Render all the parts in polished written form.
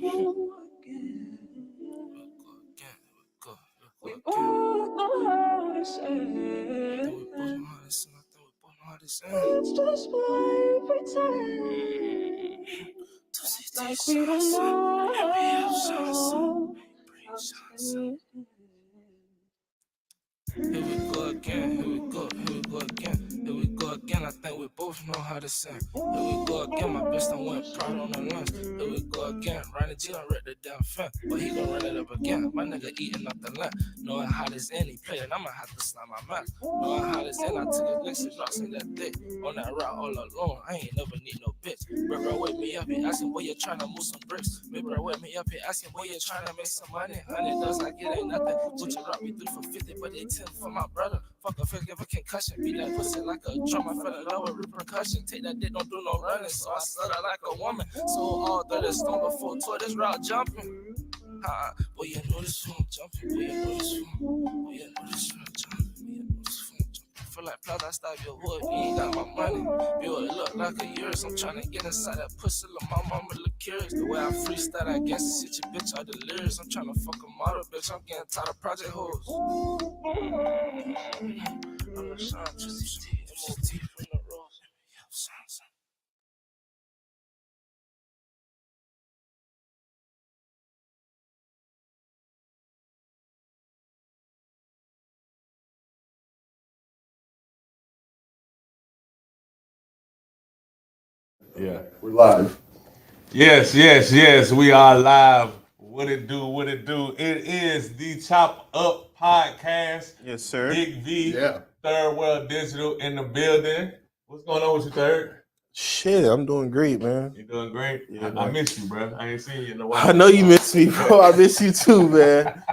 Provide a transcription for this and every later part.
We both know how to say it. Let's just play pretend like we don't know. Here we go again, here we go again, here we go again. I think we both know how to sing. Here we go again, my best I went proud on the lunch. Here we go again, Ronnie G done read the damn fan, but he gon' run it up again. My nigga eating up the land, knowing how this end, he playing, I'ma have to slap my mouth. Knowing how this end, I took his licks and drops in that dick. On that route all alone, I ain't never need no bitch. Bro, wake me up here, asking where you tryna move some bricks. Bro, wake me up here, asking where you tryna make some money. 100 does like it ain't nothing. Would you rock me through for 50, but they 10 for my brother. Fuck a fake, give a concussion. Beat that pussy like a drum. I fell in love with repercussion. Take that dick, don't do no running. So I stutter like a woman. So all that is stone before tour this route jumping. Boy, you know this phone jumping. Boy, you know this phone. Boy, you know this route jumping. Boy, you know this phone jumping. Feel like Plaza, I stab your wood. You ain't got my money. You would look like a yours. I'm trying to get inside that pussy. Look, my mama look curious. The way I freestyle, I guess shit your bitch out the lyrics. I'm trying to fuck a model, bitch. I'm getting tired of project hoes. I'm a shine, MOT from the rose. Yeah, we're live. Yes, we are live. What it do? It is the Chop Up Podcast. Yes, sir. Big V, Yeah. Third World Digital in the building. What's going on with you, Third? Shit, I'm doing great, man. You doing great? Yeah, I miss you, bro. I ain't seen you in a while. I know you miss me, bro. I miss you too, man.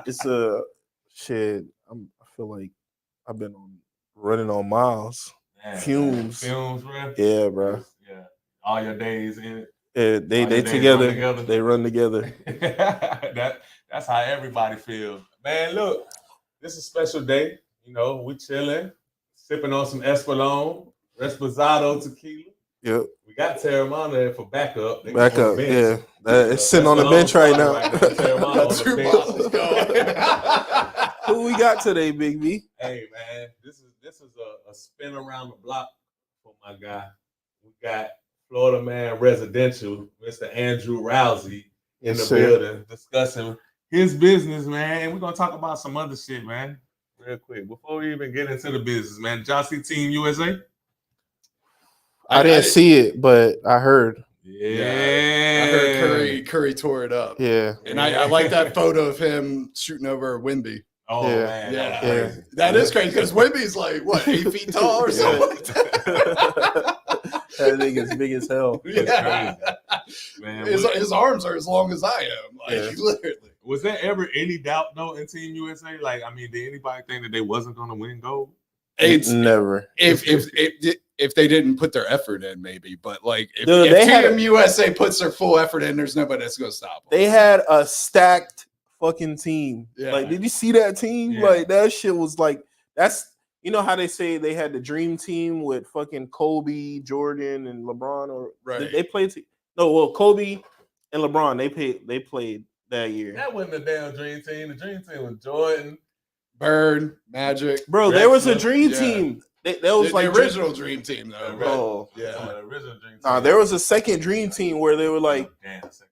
It's shit. I feel like I've been running on miles. Man, fumes, bro. Yeah, bro. Yeah, all your days in it. Yeah, they together. They run together. That's how everybody feels. Man, look, this is a special day. You know, we chilling, sipping on some Espolón, Resposado tequila. Yep. We got Terramana there for backup. Yeah. It's sitting on the bench right now. Got 2 bottles going. Who we got today, Big V? Hey, man, this is a spin around the block for my guy. We got Florida Man Residential, Mr. Andrew Rowzee, in the building discussing his business, man. And we're going to talk about some other shit, man, real quick. Before we even get into the business, man, did y'all see Team USA? I didn't see it, but I heard. Yeah. I heard Curry tore it up. Yeah. And I like that photo of him shooting over Wemby. Oh, Yeah. man. Yeah. That is crazy because Wemby's like, what, 8 feet tall or something? That nigga's big as hell. Yeah. Man, his arms are as long as I am. Like, literally. Was there ever any doubt, though, in Team USA? Like, I mean, did anybody think that they wasn't going to win gold? It's never. If they didn't put their effort in, maybe. But, like, if Team USA puts their full effort in, there's nobody that's going to stop them. They had a stacked fucking team. Yeah. Like, did you see that team? Yeah. Like, that shit was like, that's, you know how they say they had the dream team with fucking Kobe, Jordan, and LeBron? Or Right. They played, Kobe and LeBron, they played that year. That wasn't the damn dream team. The dream team was Jordan, Bird, Magic. Bro, there was a dream team. That was the original dream team, though. Oh, yeah. The original dream team. Nah, there was a second dream team where they were like, Damn, second dream.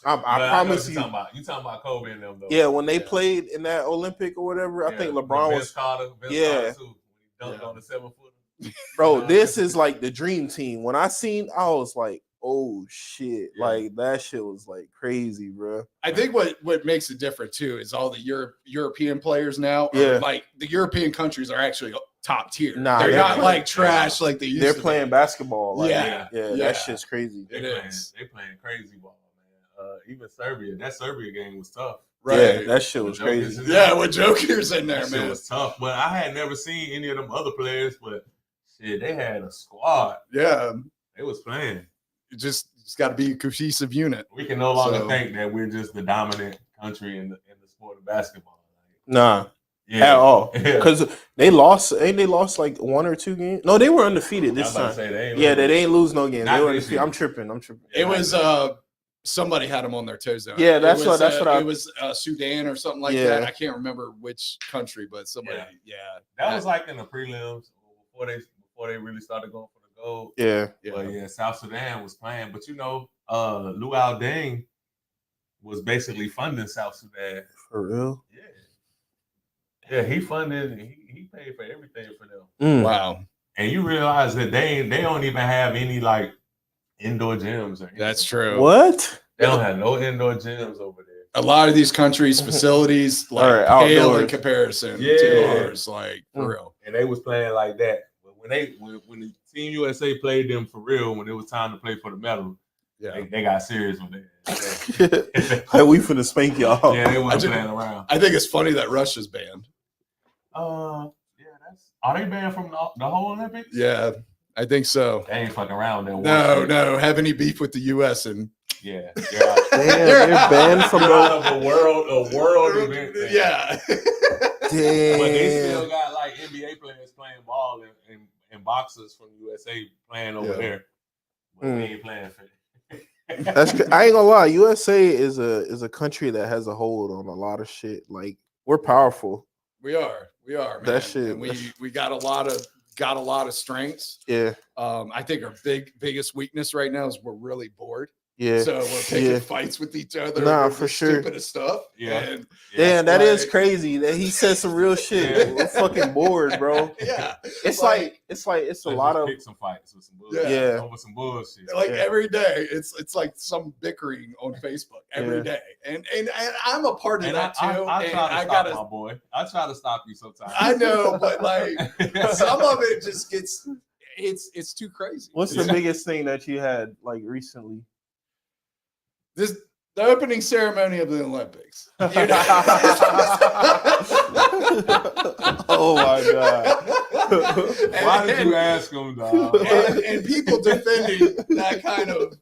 I promise you. You talking about Kobe and them, though. Yeah, when they played in that Olympic or whatever, I think LeBron Vince was. Carter, Yeah. Too, when he dunked on the 7-footer. Bro, this is like the dream team. When I was like, oh shit. Yeah. Like that shit was like crazy, bro. I think what makes it different too is all the European players now. Yeah. Like the European countries are actually top tier. Nah, they're not playing, like trash like they used they're to playing be. basketball. Like, Yeah. That shit's crazy. It is. They playing crazy ball, man. Even Serbia. That Serbia game was tough. Right. Yeah, that shit was Joker's crazy. in there. Yeah, with Joker's in there, That shit man. was tough. But I had never seen any of them other players, but shit, they had a squad. Yeah. They was playing. It's got to be a cohesive unit. We can no longer think that we're just the dominant country in the sport of basketball. Nah. Yeah. At all. Yeah. Because they lost like 1 or 2 games. No, they were undefeated this time. They They ain't lose no games. They were undefeated. I'm tripping. It was somebody had them on their toes. Yeah, that's what it was Sudan or something like that. I can't remember which country, but somebody. Yeah, that was like in the prelims before they really started going for the gold. Yeah. But yeah, South Sudan was playing, but Lou Deng was basically funding South Sudan. For real? Yeah, he funded. He paid for everything for them. Wow. And you realize that they don't even have any like indoor gyms or anything. That's true. What? They don't have no indoor gyms over there. A lot of these countries' facilities pale in comparison to ours, like for real. And they was playing like that. But when the Team USA played them for real, when it was time to play for the medal, they got serious with that. Hey, we finna spank y'all. Yeah, they wasn't playing around. I think it's funny that Russia's banned. Are they banned from the whole Olympics? Yeah, I think so. They ain't fucking around. No, have any beef with the U.S. and yeah, damn, they're banned from a world event. Yeah, damn. But they still got like NBA players playing ball and boxers from USA playing over there. But they ain't playing for it. I ain't gonna lie. USA is a country that has a hold on a lot of shit. Like we're powerful. We are, man. That shit. And we got a lot of strengths. Yeah. I think our biggest weakness right now is we're really bored. Yeah. So we're picking fights with each other. Nah, for sure. Stupidest stuff. Yeah. Damn, that is crazy. That he said some real shit. Yeah. We're fucking bored, bro. Yeah. It's a lot of pick some fights with some bullshit. Yeah. Over some bullshit. Like every day, it's like some bickering on Facebook every day, and I'm a part of that too. I try to stop my boy. I try to stop you sometimes. I know, but like some of it just gets it's too crazy. What's the biggest thing that you had like recently? The opening ceremony of the Olympics. Oh my god! Why did you ask him, dog? And people defending that kind of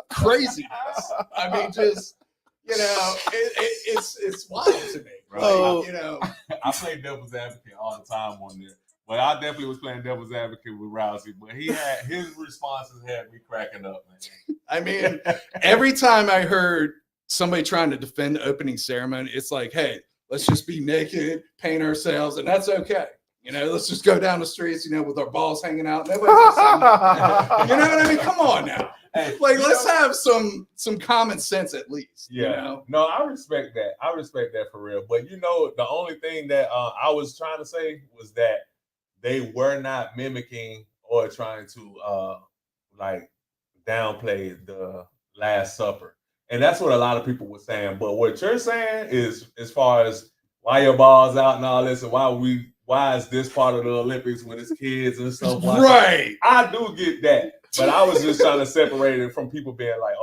craziness. I mean, just it's wild to me. Right? I play devil's advocate all the time on there. But I definitely was playing devil's advocate with Rowzee. But his responses had me cracking up, man. I mean, every time I heard somebody trying to defend the opening ceremony, it's like, hey, let's just be naked, paint ourselves, and that's okay. Let's just go down the streets, with our balls hanging out. Nobody's gonna you know what I mean? Come on now. Hey, let's have some common sense at least. Yeah. No, I respect that. I respect that for real. But the only thing that I was trying to say was that they were not mimicking or trying to downplay the Last Supper. And that's what a lot of people were saying. But what you're saying is, as far as why your balls out and all this, and why is this part of the Olympics when it's kids and stuff like right. that? I do get that. But I was just trying to separate it from people being like,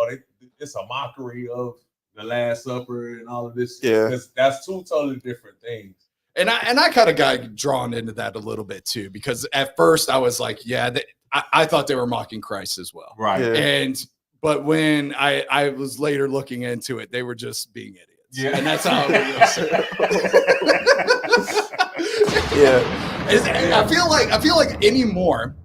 it's a mockery of the Last Supper and all of this. Yeah. Because that's two totally different things. And I kind of got drawn into that a little bit too, because at first I was like, I thought they were mocking Christ as well. Right. Yeah. But when I was later looking into it, they were just being idiots. Yeah. And that's how it Yeah. I feel like anymore,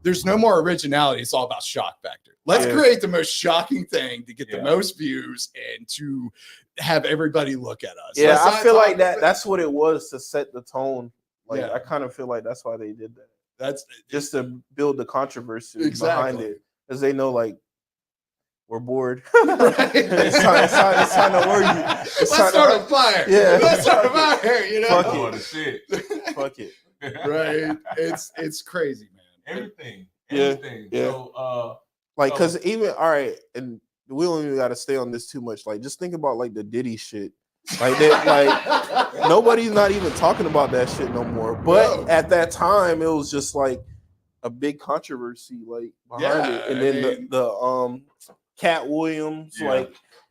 there's no more originality. It's all about shock factor. Let's create the most shocking thing to get the most views and to have everybody look at us. Yeah, I feel like that's what it was, to set the tone. Like I kind of feel like that's why they did that. That's just to build the controversy behind it, because they know we're bored. Right. it's time to work you. Let's start a fire. Yeah, let's start a fire. Fuck it. Right. It's crazy, man. Everything. Yeah. So because even all right, and we don't even got to stay on this too much. Like, just think about the Diddy shit. Nobody's not even talking about that shit no more. But at that time, it was just a big controversy behind it. And then the Cat Williams,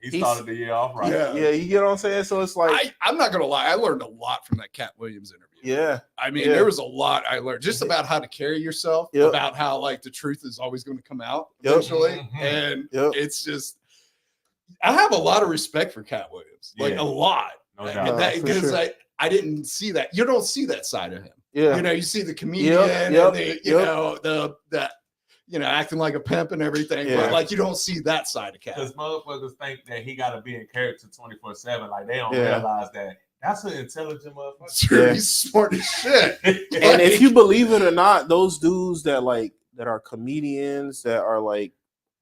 he started the year off right. Yeah, you get what I'm saying? So it's I'm not gonna lie, I learned a lot from that Cat Williams interview. Yeah. I mean, there was a lot I learned just about how to carry yourself, about how the truth is always going to come out eventually. Mm-hmm. And it's just, I have a lot of respect for Cat Williams, a lot. No doubt. Because I didn't see that. You don't see that side of him. Yeah. You see the comedian and acting like a pimp and everything. Yeah. But like, you don't see that side of Cat. Because motherfuckers think that he got to be in character 24/7. Like, they don't Yeah. realize that that's an intelligent motherfucker. Sure, he's smart as shit. And if you believe it or not, those dudes that are comedians, that are like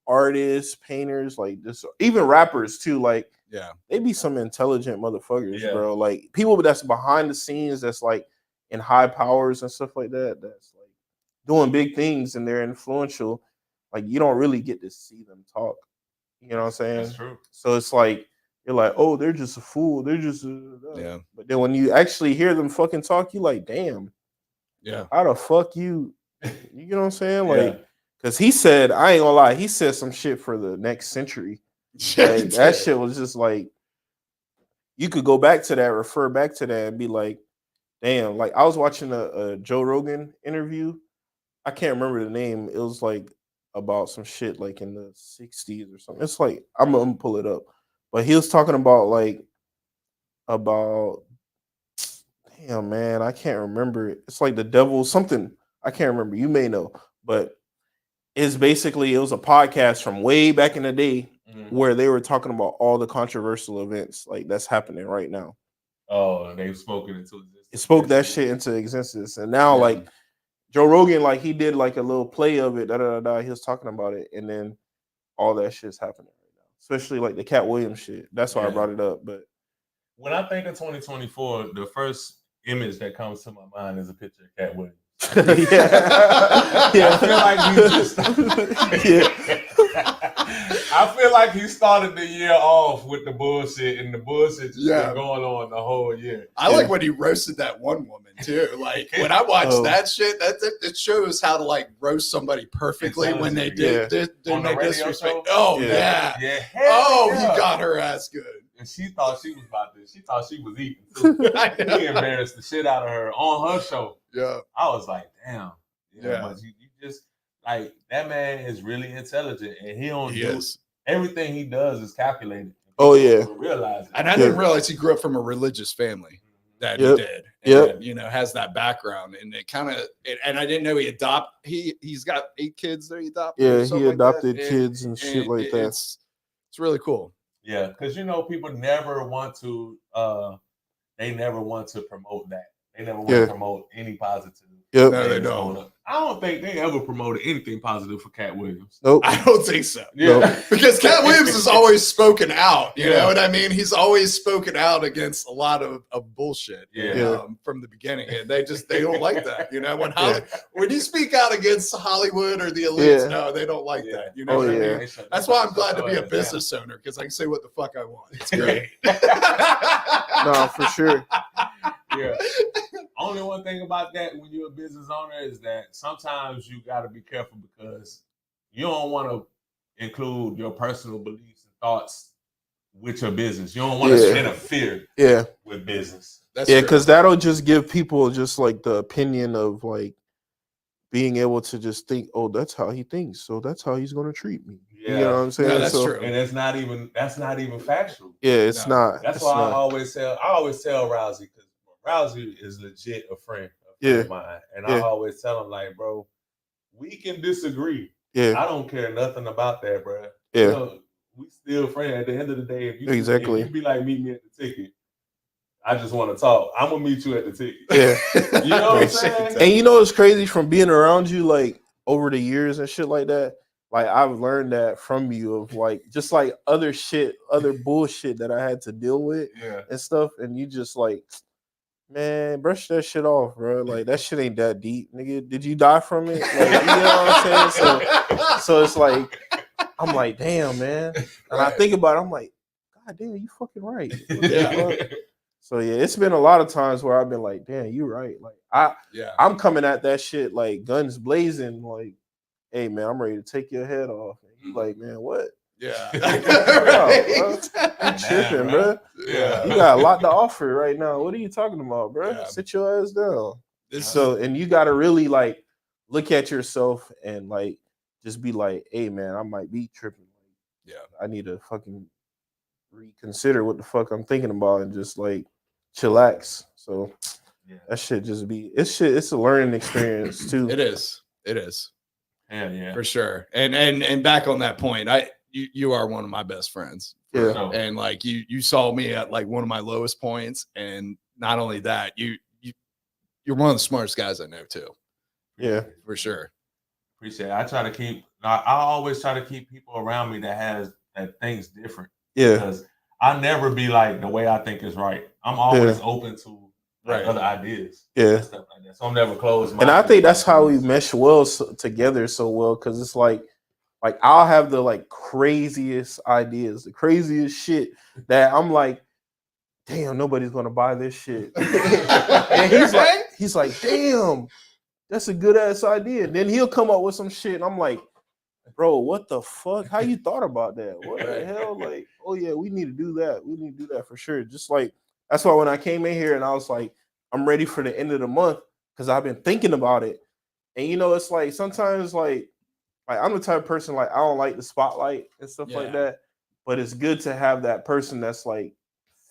artists, painters, like this, even rappers too, like Yeah. they be some intelligent motherfuckers, Yeah. bro. Like people that's behind the scenes, that's like in high powers and stuff like that, that's like doing big things and they're influential. Like you don't really get to see them talk. You know what I'm saying? That's true. So it's like you're like, oh, they're just a fool. They're just Yeah. But then when you actually hear them fucking talk, you like, damn, Yeah. how the fuck you know what I'm saying? Like, Yeah. because he said, I ain't gonna lie, he said some shit for the next century. Like, that shit was just like, you could go back to that, refer back to that, and be like, damn. Like, I was watching a Joe Rogan interview. I can't remember the name. It was like about some shit like in the 60s or something. It's like, I'm gonna pull it up. But he was talking about damn, man, I can't remember it. It's like the devil, something. I can't remember. You may know. But it was a podcast from way back in the day where they were talking about all the controversial events like that's happening right now. Oh, and they've spoken into existence. It spoke that shit into existence. And now, like, Joe Rogan, like, he did like a little play of it. He was talking about it. And then all that shit's happening right now. Especially like the Cat Williams shit. That's why I brought it up. But when I think of 2024, the first image that comes to my mind is a picture of Cat Williams. Yeah. I feel like we just I feel like he started the year off with the bullshit, and the bullshit just been going on the whole year. I like when he roasted that one woman too. Like when I watched that shit, it shows how to like roast somebody perfectly when they did make disrespect. Oh yeah. He got her ass good. And she thought she was about this. She thought she was eating too. He embarrassed the shit out of her on her show. Yeah. I was like, damn. Yeah. But you just like, that man is really intelligent, and he is. Everything he does is calculated. Oh yeah. Realize it. And I didn't realize he grew up from a religious family. That he did. And, has that background, and it kind of. And I didn't know he's got 8 kids that he adopted. Yeah, he adopted kids and shit like that. It's really cool. Yeah, because people never want to. They never want to promote that. They never want to promote any positive. Yep. No, they don't. I don't think they ever promoted anything positive for Cat Williams. Nope. I don't think so. Yeah. Nope. Because Cat Williams has always spoken out. You know what I mean? He's always spoken out against a lot of bullshit. From the beginning. And they don't like that. When you speak out against Hollywood or the elites, no, they don't like that. You know what I mean? That's why I'm glad to be a business owner, because I can say what the fuck I want. It's great. No, for sure. Yeah. Only one thing about that when you're a business owner is that sometimes you got to be careful, because you don't want to include your personal beliefs and thoughts with your business. You don't want to interfere with business. Because that'll just give people just like the opinion of like being able to just think, oh, that's how he thinks, so that's how he's going to treat me. Yeah. You know what I'm saying? No, that's true. And that's not even factual. Yeah, it's not. That's why I always tell Rowzee, because Rowzee is legit a friend of mine. And I always tell him, like, bro, we can disagree. Yeah. I don't care nothing about that, bro. Yeah. We still friends. At the end of the day, if you be like, meet me at the ticket, I just want to talk. I'm gonna meet you at the ticket. Yeah. You know what I'm saying? And you know what's crazy, from being around you like over the years and shit like that? Like, I've learned that from you, of like just like other bullshit that I had to deal with and stuff. And you just like, man, brush that shit off, bro. Like, that shit ain't that deep, nigga. Did you die from it? Like, you know what I'm saying? So it's like, I'm like, damn, man. And I think about it, I'm like, God damn, you fucking right. So yeah, it's been a lot of times where I've been like, damn, you right. Like, I'm coming at that shit like guns blazing, like, hey man, I'm ready to take your head off. And you like, man, what? Yeah. You tripping, bro. Yeah. You got a lot to offer right now. What are you talking about, bro? Yeah. Sit your ass down. And you gotta really like look at yourself and like just be like, hey man, I might be tripping. Yeah. I need to fucking reconsider what the fuck I'm thinking about and just like chillax. So that shit just be it's a learning experience too. It is. Yeah. For sure. And back on that point, you are one of my best friends. Yeah. Sure. And like you saw me at like one of my lowest points, and not only that, you're one of the smartest guys I know too. Yeah. For sure. Appreciate it. I always try to keep people around me that thinks different. Yeah. Because I never be like the way I think is right. I'm always open to other ideas. Yeah. And stuff like that. So I'm never closed. And I think that's how we mesh together so well, because it's like I'll have the like craziest ideas, the craziest shit that I'm like, damn, nobody's gonna buy this shit. And he's like, damn, that's a good ass idea. And then he'll come up with some shit, and I'm like, bro, what the fuck? How you thought about that? What the hell? Like, oh yeah, we need to do that. We need to do that for sure. Just like that's why when I came in here and I was like, I'm ready for the end of the month because I've been thinking about it. And you know, it's like sometimes like I'm the type of person like I don't like the spotlight and stuff like that. But it's good to have that person that's like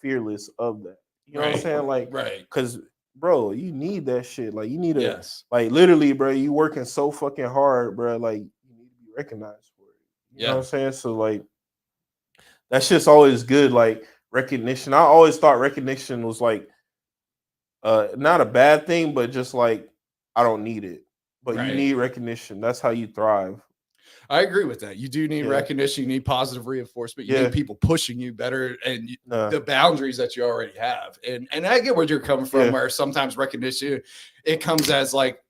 fearless of that. You know what I'm saying? Like, because bro, you need that shit. Like, you need to like literally, bro. You working so fucking hard, bro. Like, you need to be recognized for it. You know what I'm saying? So like, that shit's always good. Like recognition. I always thought recognition was like not a bad thing, but just like I don't need it. But you need recognition. That's how you thrive. I agree with that. You do need recognition. You need positive reinforcement. You need people pushing you better and the boundaries that you already have. And I get where you're coming from, where sometimes recognition, it comes as like,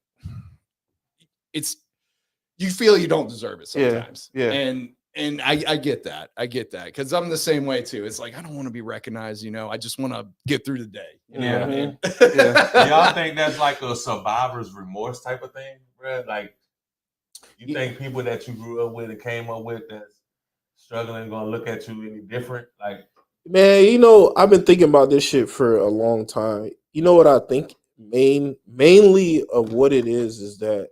you feel you don't deserve it sometimes. And I get that. I get that because I'm the same way too. It's like I don't want to be recognized, I just want to get through the day. Y'all think that's like a survivor's remorse type of thing, bro? Like, you think people that you grew up with and came up with that's struggling gonna look at you any different? Like, man, I've been thinking about this shit for a long time. You know what I think? Mainly of what it is that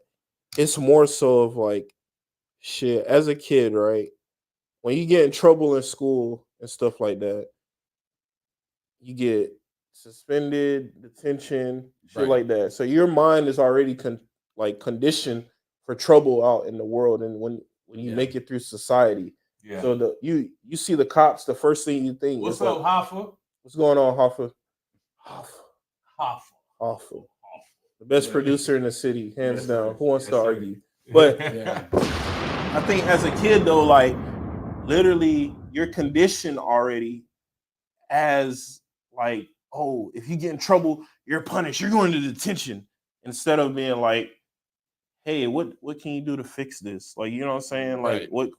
it's more so of like shit as a kid, right? When you get in trouble in school and stuff like that, you get suspended, detention, shit like that. So your mind is already conditioned for trouble out in the world, and when you make it through society, so you see the cops, the first thing you think, what's up, Hoffa? What's going on, Hoffa? Hoffa. The best producer in the city, hands down. Who wants to argue? But I think as a kid though, like literally you're conditioned already as like, oh, if you get in trouble, you're punished, you're going to detention, instead of being like, hey, what can you do to fix this? Like, you know what I'm saying? Like what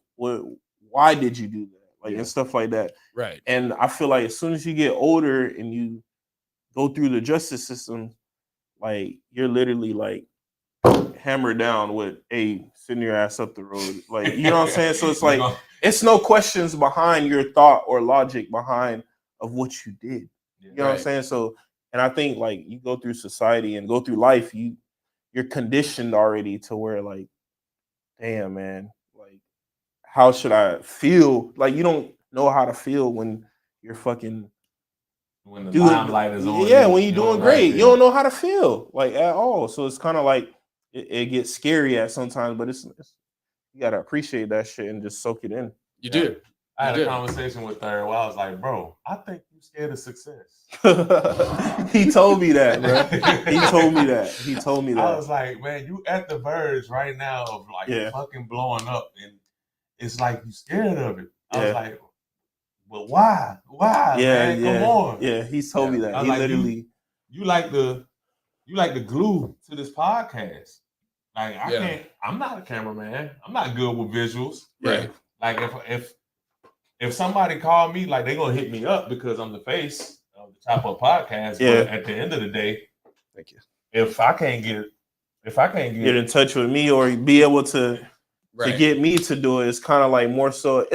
why did you do that? Like and stuff like that. Right. And I feel like as soon as you get older and you go through the justice system, like you're literally like hammered down with send your ass up the road. Like, you know what I'm saying? So it's like it's no questions behind your thought or logic behind of what you did. You know what I'm saying? So, and I think like you go through society and go through life, you're conditioned already to where like, damn man, like how should I feel? Like you don't know how to feel when you're fucking when the limelight is on. Yeah, when you're doing great, you don't know how to feel like at all. So it's kind of like it gets scary at sometimes, but it's you gotta appreciate that shit and just soak it in. You do. I had a conversation with her where I was like, bro, I think you're scared of success. He told me that, bro. He told me that. I was like, man, you at the verge right now of like fucking blowing up, and it's like you scared of it. I was like, but why? Why? Man? Come on. Yeah, he's told me that. He like, literally you like the glue to this podcast. Like I can't. I'm not a cameraman. I'm not good with visuals. Right. Like if somebody called me, like they gonna hit me up because I'm the face of the Chop Up Podcast. But at the end of the day, thank you. If I can't get in touch with me or be able to get me to do it, it's kind of like more so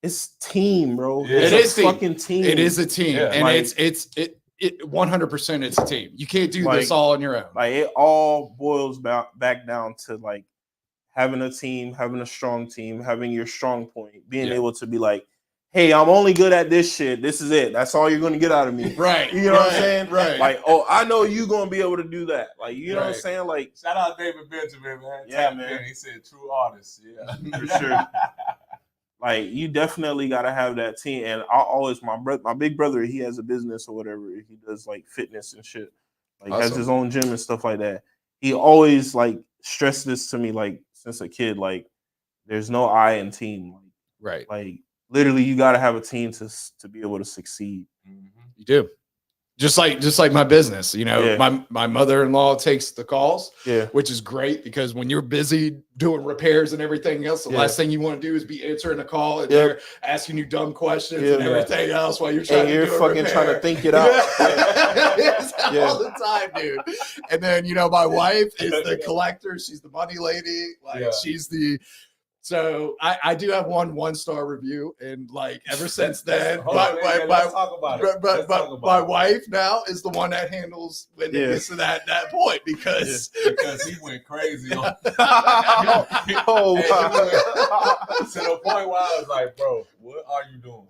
it's team, bro. Yeah. It is fucking team. It is a team, and like, it 100%. It's a team. You can't do this all on your own. Like it all boils back down to like having a team, having a strong team, having your strong point, being able to be like, hey, I'm only good at this shit. This is it. That's all you're gonna get out of me. Right. You know what I'm saying? Right. Like, oh, I know you gonna be able to do that. Like, you know what I'm Right. saying? Like, Shout out David Benjamin, man. Yeah, Tapped man. in. He said true artist. Yeah, For sure. Like, you definitely gotta have that team. And I always my big brother, he has a business or whatever. He does like fitness and shit. Like has Awesome. his own gym and stuff like that. He always like stressed this to me like since a kid. Like, there's no I in team. Right. Like literally, you gotta have a team to be able to succeed. You do. Just like my business, you know, Yeah. my mother-in-law takes the calls, Yeah. which is great because when you're busy doing repairs and everything else, the Yeah. last thing you want to do is be answering a call and Yep. they're asking you dumb questions Yeah. and everything else while you're trying And to you're do a fucking repair. trying to think it out. Yes, Yeah. all the time, dude. And then, you know, my wife is the collector. She's the money lady. Like, Yeah. she's the... So I do have one-star review, and like ever since then, Hold on, man, let's talk about it. Let's talk but about my it. wife now is the one that handles when it Yeah. gets to that point because Because he went crazy on Oh, Hey, wow. to the point where I was like, bro, what are you doing?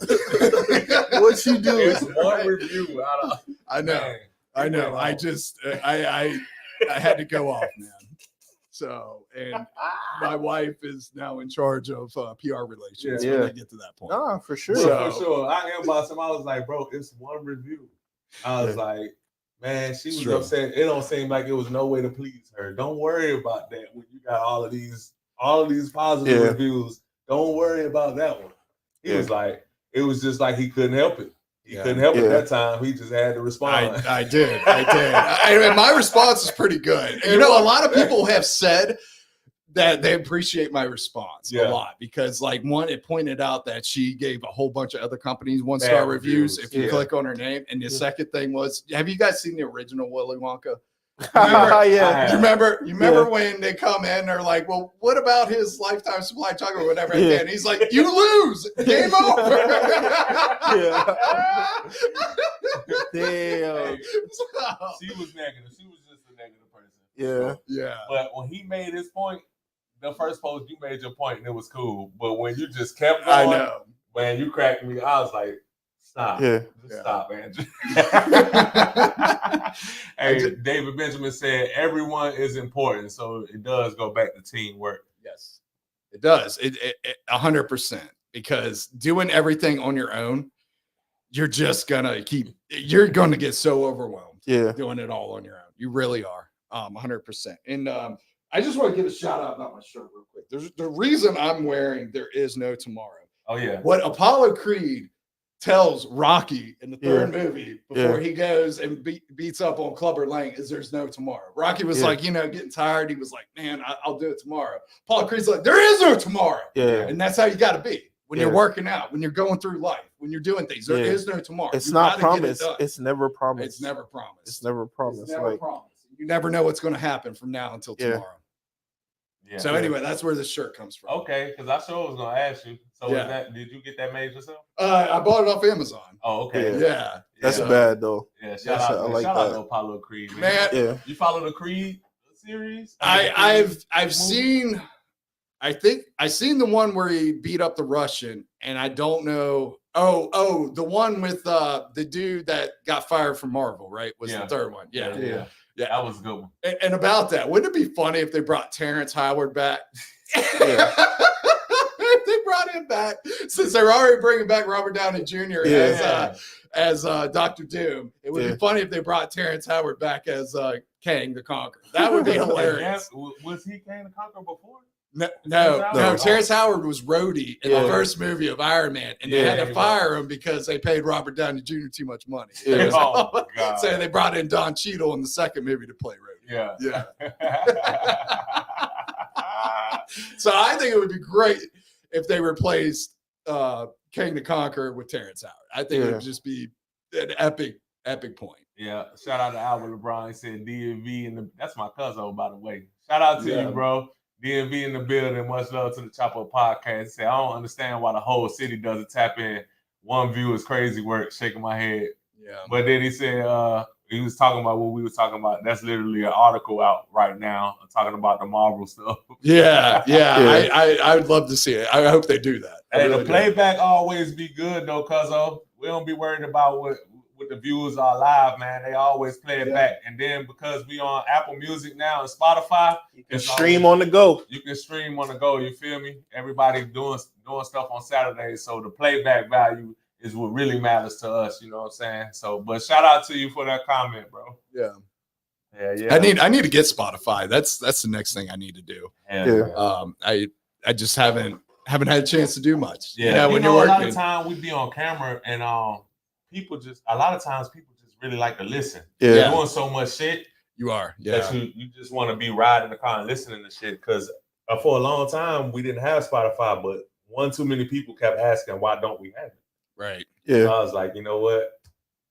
What you do? It's one review out of I know, man, I he know. went I off. just I had to go off, man. So, and my wife is now in charge of PR relations Yeah. when I get to that point. Nah, for sure. Bro, So- for sure. I inboxed him. I was like, bro, it's one review. I was Yeah. like, man, she was True. upset. It don't seem like it was no way to please her. Don't worry about that when you got all of these positive Yeah. reviews. Don't worry about that one. He Yeah. was like, it was just like he couldn't help it. He Yeah. couldn't help it Yeah. that time. He just had to respond. I did. And my response is pretty good. You know, a lot of people have said that they appreciate my response Yeah. a lot because, like, one, it pointed out that she gave a whole bunch of other companies 1-star Bad reviews reviews, if you yeah. click on her name. And the second thing was, have you guys seen the original Willy Wonka? Yeah. You remember Yeah. when they come in, and they're like, well, what about his lifetime supply of chocolate or whatever? Yeah. And he's like, you lose. Game over. Yeah. Damn. So, She was negative. She was just a negative person. Yeah. yeah. But when he made his point, the first post you made your point and it was cool. But when you just kept going, I know. man, you cracked me. I was like, stop. Yeah. Just Yeah. stop, Andrew. Hey, David Benjamin said everyone is important. So it does go back to teamwork. Yes, it does. It 100%, because doing everything on your own, you're going to get so overwhelmed Yeah. doing it all on your own. You really are. 100%. And I just want to give a shout out about my shirt real quick. There's the reason I'm wearing There Is No Tomorrow. Oh, yeah. What Apollo Creed tells Rocky in the third movie before he goes and beats up on Clubber Lang is there's no tomorrow. Rocky was like, getting tired. He was like, man, I'll do it tomorrow. Apollo Creed's like, there is no tomorrow. Yeah. And that's how you got to be when Yeah. you're working out, when you're going through life, when you're doing things. There Yeah. is no tomorrow. It's You not gotta get it promised. done. It's never promised. It's never promised. It's never promised. It's never Like, promised. You never know what's going to happen from now until Yeah. tomorrow. Yeah. So anyway, that's where this shirt comes from. Okay, because I sure was gonna ask you. So Yeah. did you get that made yourself? I bought it off Amazon. Oh, okay. Yeah. that's Yeah. bad though. Yeah, shout Yes, out, I like shout out that. to Apollo Creed, man. Man, Yeah. You follow the Creed series? I've seen, I think I seen the one where he beat up the Russian, and I don't know. Oh, the one with the dude that got fired from Marvel, right? Was Yeah. the third one. Yeah. Yeah. That was a good one. And about that, wouldn't it be funny if they brought Terrence Howard back? Yeah. If they brought him back, since they're already bringing back Robert Downey Jr. Yeah. as Dr. Doom, it would be funny if they brought Terrence Howard back as Kang the Conqueror. That would be hilarious. Was he Kang the Conqueror before? No. Terrence Howard was Rhodey in Yeah. the first movie of Iron Man, and they Yeah. had to fire him because they paid Robert Downey Jr. too much money. Yeah. Oh, my God. So they brought in Don Cheadle in the second movie to play Rhodey. Yeah. Yeah. So I think it would be great if they replaced King the Conqueror with Terrence Howard. I think it would just be an epic point. Yeah. Shout out to Albert LeBron. He said DMV that's my cousin, by the way. Shout out to you, bro. DMV in the building. Much love to the Chopper Podcast. He said, I don't understand why the whole city doesn't tap in. One view is crazy work. Shaking my head. Yeah. But then he said, he was talking about what we were talking about. That's literally an article out right now talking about the Marvel stuff. Yeah. I would love to see it. I hope they do that. Hey, the playback always be good though, cuz we don't be worried about what the viewers are live, man. They always play it back. And then because we on Apple Music now and Spotify, you can stream on the go. You can stream on the go, you feel me? Everybody doing stuff on Saturdays. So the playback value is what really matters to us, you know what I'm saying? So, but shout out to you for that comment, bro. Yeah. Yeah. I need to get Spotify. That's the next thing I need to do. Yeah. I just haven't had a chance to do much. Yeah. You know, when you're working. A lot of time we be on camera and a lot of times people just really like to listen. Yeah. You're doing so much shit. You are. Yeah. That you just want to be riding the car and listening to shit. Because for a long time we didn't have Spotify, but one too many people kept asking why don't we have it? Right. Yeah. So I was like, you know what?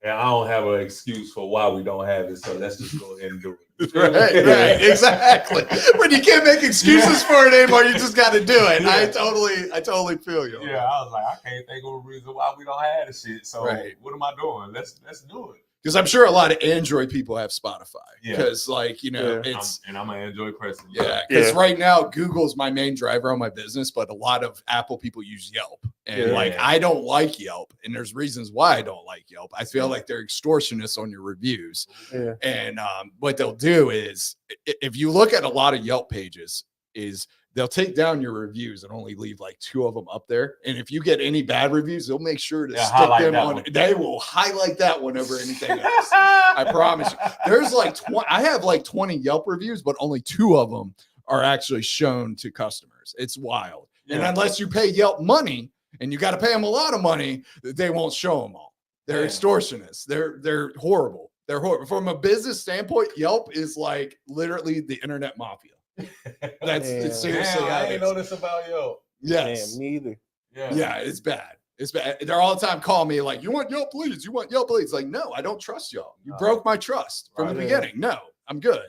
And I don't have an excuse for why we don't have it, so let's just go ahead and do it. right, exactly. When you can't make excuses for it anymore, you just got to do it. I totally feel you. Yeah, I was like, I can't think of a reason why we don't have this shit. So what am I doing? Let's do it. Because I'm sure a lot of Android people have Spotify. Yeah. Because it's I'm an Android person. Yeah. Because right now Google's my main driver on my business, but a lot of Apple people use Yelp. And I don't like Yelp. And there's reasons why I don't like Yelp. I feel like they're extortionists on your reviews. Yeah. And what they'll do is if you look at a lot of Yelp pages, is they'll take down your reviews and only leave like 2 of them up there. And if you get any bad reviews, they'll make sure to stick them on. One. They will highlight that one over anything else. I promise you. There's like I have like 20 Yelp reviews, but only 2 of them are actually shown to customers. It's wild. Yeah. And unless you pay Yelp money, and you got to pay them a lot of money, they won't show them all. They're extortionists. They're horrible. They're horrible. From a business standpoint, Yelp is like literally the internet mafia. It's seriously. I didn't know this about Yelp. Yes. Damn, me either. Yeah, it's bad. It's bad. They're all the time calling me like, "You want Yelp, please? You want Yelp, please?" Like, no, I don't trust y'all. You broke my trust from the beginning. No, I'm good.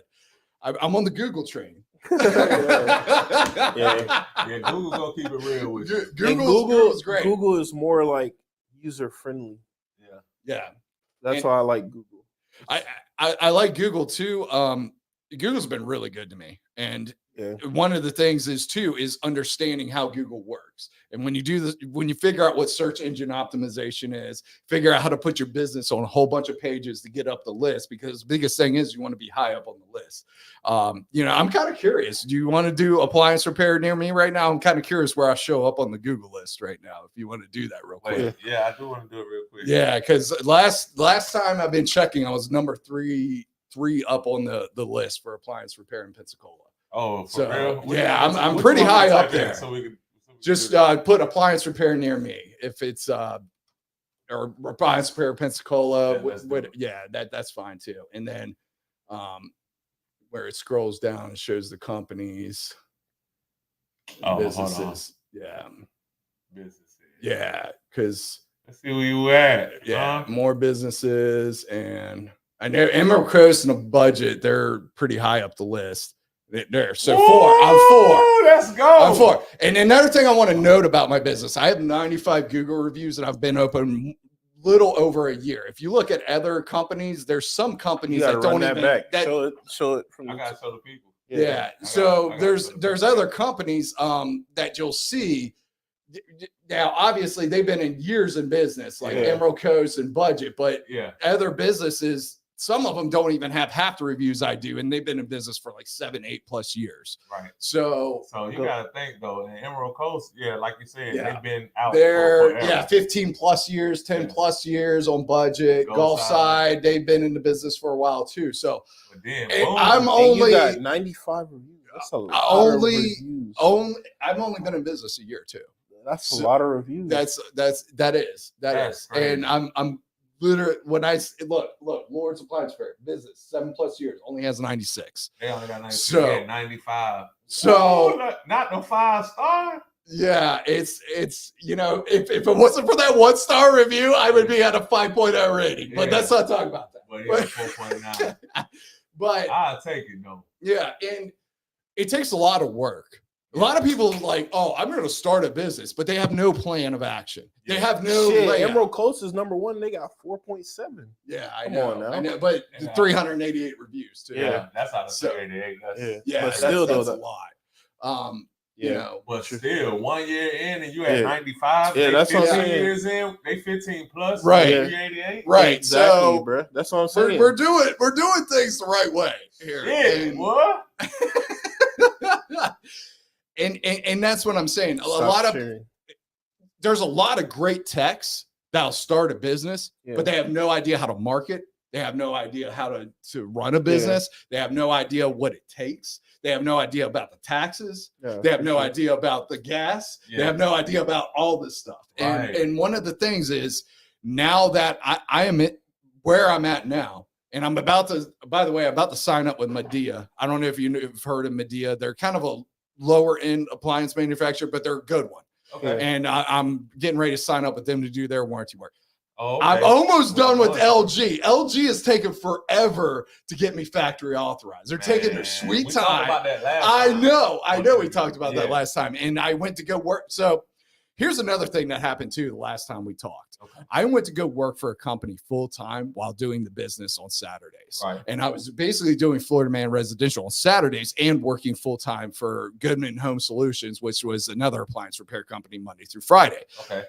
I'm on the Google train. yeah, Google's gonna keep it real with you. Google's great. Google is more like user friendly. Yeah. That's why I like Google. I like Google too. Google's been really good to me. And one of the things is understanding how Google works. And when you do this, when you figure out what search engine optimization is, figure out how to put your business on a whole bunch of pages to get up the list, because the biggest thing is you want to be high up on the list. I'm kind of curious. Do you want to do appliance repair near me right now? I'm kind of curious where I show up on the Google list right now. If you want to do that real quick. Yeah, I do want to do it real quick. Yeah, because last time I've been checking, I was number three up on the list for appliance repair in Pensacola. Oh, for real? Yeah, I'm pretty high up there. So we just put appliance repair near me. If it's or appliance repair Pensacola, that's fine too. And then where it scrolls down and shows the companies, businesses. Yeah, businesses. Yeah, because let's see where you at. Yeah, more businesses, and I know Emerald Coast and a budget. They're pretty high up the list. There, so 4. I'm 4. Let's go. I'm 4. And another thing I want to note about my business, I have 95 Google reviews, and I've been open little over a year. If you look at other companies, there's some companies that don't even back. Show it from I gotta show the people. Yeah. So there's other companies that you'll see. Now, obviously, they've been in years in business, like Emerald Coast and Budget, but other businesses. Some of them don't even have half the reviews I do, and they've been in business for like 7-8+ years. Right. So you gotta think though, in Emerald Coast, like you said, they've been out there. 15+ years, 10+ years on Budget. Gulf side, they've been in the business for a while too. So I'm only got 95 reviews. That's a lot of reviews. I've only been in business a year too. That's a lot of reviews. That is. Crazy. And I'm literally, when I look, Lawrence Appliance Fair business 7+ years only has 96. They only got 96. So 95. So not no 5-star. Yeah, it's if it wasn't for that 1-star review, I would be at a 5.0 rating. But let's not talk about that. But 4.9. But I'll take it though. Yeah, and it takes a lot of work A lot of people like, oh, I'm going to start a business, but they have no plan of action. They have no layout. Emerald Coast is number 1. They got 4.7. Yeah, I Come know. on now. I know, but 388 reviews too. Yeah, that's out of 388. But still, that's though, a lot. You know, but still, 1 year in and you at 95. Yeah, that's what I'm saying. Years in, they 15 plus. Right. 388. Right. Exactly, So, bro. That's what I'm saying. we're doing things the right way here. Yeah, what? And that's what I'm saying. There's a lot of great techs that'll start a business, but they have no idea how to market. They have no idea how to run a business. They have no idea what it takes. They have no idea about the taxes. They have no idea about the gas. They have no idea about all this stuff. And one of the things is now that I am where I'm at now, and I'm about to sign up with Medea. I don't know if you've heard of Medea. They're kind of a lower end appliance manufacturer, but they're a good one. Okay. And I'm getting ready to sign up with them to do their warranty work. Oh, okay. I'm almost done with LG. LG has taken forever to get me factory authorized. They're taking their sweet time. Talked about that last I time. know. We talked about that last time. And I went to go work. So here's another thing that happened too the last time we talked. Okay. I went to go work for a company full time while doing the business on Saturdays. Right. And I was basically doing Florida Man Residential on Saturdays and working full time for Goodman Home Solutions, which was another appliance repair company Monday through Friday. Okay.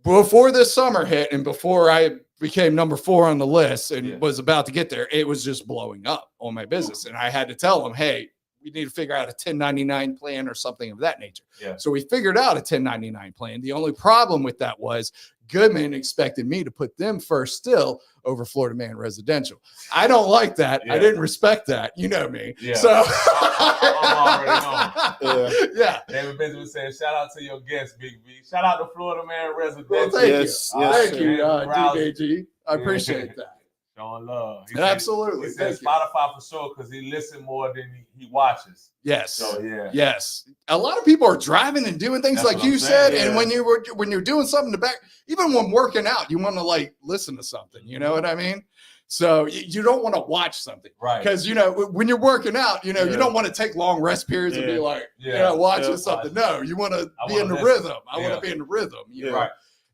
Before this summer hit and before I became number 4 on the list and was about to get there, it was just blowing up on my business. And I had to tell them, hey, we need to figure out a 1099 plan or something of that nature. Yeah. So we figured out a 1099 plan. The only problem with that was Goodman expected me to put them first still over Florida Man Residential. I don't like that. I didn't respect that. You know me. Yeah. So I'm already on. Yeah. David Benjamin said, shout out to your guest, Big V. Shout out to Florida Man Residential. Well, thank you. Thank you, DKG. I appreciate that. Showing love. Absolutely. He said Spotify for sure because he listens more than he watches. Yes. So yes. A lot of people are driving and doing things like you said, and when you're doing something to back, even when working out, you want to like listen to something. You know what I mean? So you don't want to watch something, right? Because when you're working out, you don't want to take long rest periods and be like, watching something. No, you want to be in the rhythm. I want to be in the rhythm. You know? Right.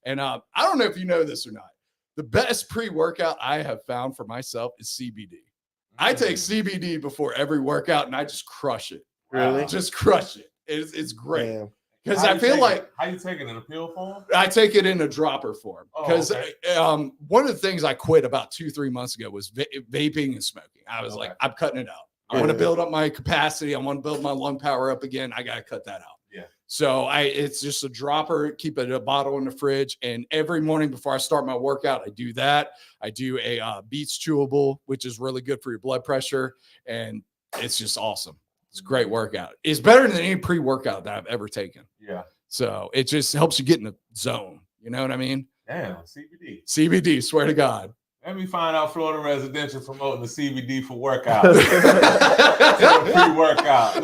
And I don't know if you know this or not. The best pre-workout I have found for myself is CBD. I take CBD before every workout and I just crush it. Really? Just crush it. It's great. Because I feel like how you take it in a pill form? I take it in a dropper form. Because one of the things I quit about 2-3 months ago was vaping and smoking. I was like, I'm cutting it out. I want to build up my capacity. I want to build my lung power up again. I got to cut that out. Yeah. So it's just a dropper, keep it a bottle in the fridge. And every morning before I start my workout, I do that. I do a Beats chewable, which is really good for your blood pressure. And it's just awesome. It's a great workout. It's better than any pre-workout that I've ever taken. Yeah. So it just helps you get in the zone. You know what I mean? Damn, CBD. CBD, swear to God. Let me find out Florida Residential promoting the CBD for workouts. Pre-workout.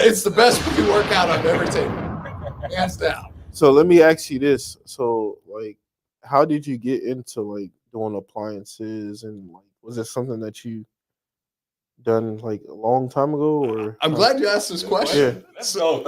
It's the best pre-workout I've ever taken. Hands down. So let me ask you this. So like, how did you get into like doing appliances, and like, was it something that you done like a long time ago? Or I'm glad you asked this question. Yeah. So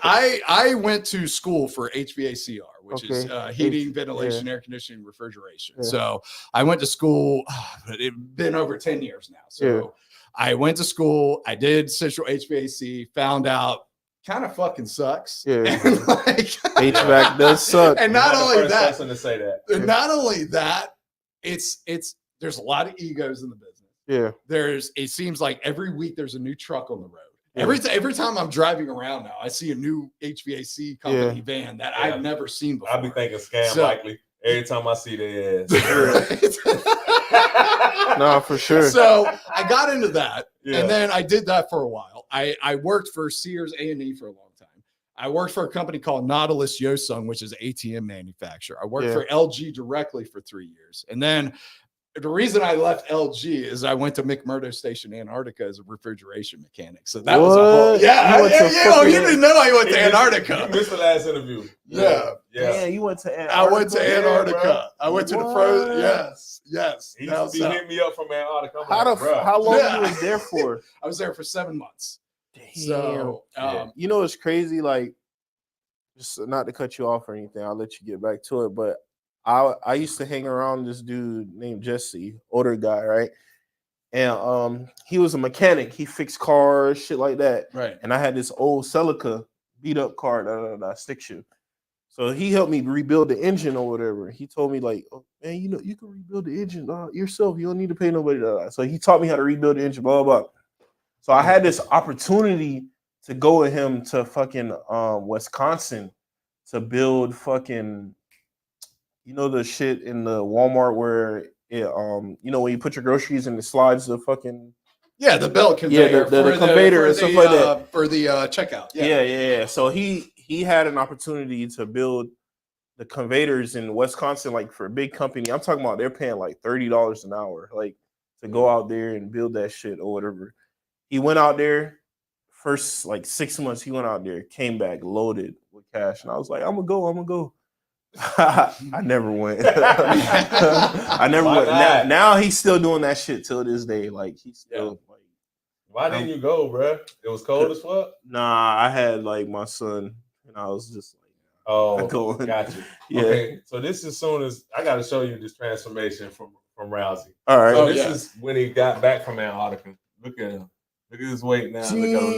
I went to school for HVACR, which is heating, ventilation, air conditioning, refrigeration. Yeah. So I went to school, but it's been over 10 years now. So I went to school, I did central HVAC, found out kind of fucking sucks. Yeah. And like, HVAC does suck. And not only that, to say that. Not only that, it's there's a lot of egos in the business. Yeah. It seems like every week there's a new truck on the road. Yeah. Every time I'm driving around now, I see a new HVAC company van that I've never seen before. I'll be thinking scam likely every time I see their ass. No, for sure. So I got into that, and then I did that for a while. I worked for Sears A&E for a long time. I worked for a company called Nautilus Yosung, which is an ATM manufacturer. I worked for LG directly for 3 years. And then the reason I left LG is I went to McMurdo Station, Antarctica as a refrigeration mechanic. So that was a whole, you didn't know I went to Antarctica. You missed the last interview. Yeah. Yeah, you went to Antarctica. I went to Antarctica. I went to the frozen. Yes. He used to be hitting me up from Antarctica. How long you was there for? I was there for 7 months. So, You know, it's crazy. Like, just not to cut you off or anything, I'll let you get back to it. But I used to hang around this dude named Jesse, older guy, right? And he was a mechanic. He fixed cars, shit like that. right. And I had this old Celica beat up car, stick shift. So he helped me rebuild the engine or whatever. He told me like, oh, man, you know, you can rebuild the engine yourself. You don't need to pay nobody. So he taught me how to rebuild the engine, blah, blah, blah. So I had this opportunity to go with him to fucking Wisconsin to build fucking, you know, the shit in the Walmart where it, you know, when you put your groceries in, the slides, the fucking The belt conveyor. The conveyor and stuff like that for the checkout. Yeah. So he had an opportunity to build the conveyors in Wisconsin, like for a big company. I'm talking about they're paying like $30 an hour, like to go out there and build that shit or whatever. He went out there first like 6 months. He went out there, came back loaded with cash, and I was like, I'm gonna go. I never went. I never went. Now he's still doing that shit till this day. Like he's still like. Why didn't you go, bro? It was cold as fuck. Nah, I had like my son, and I was just like, oh, got you. Yeah. Okay, so this is soon as I got to show you this transformation from Rowzee. All right. So this is when he got back from Antarctica. Look at him. Look at his weight now. Look at him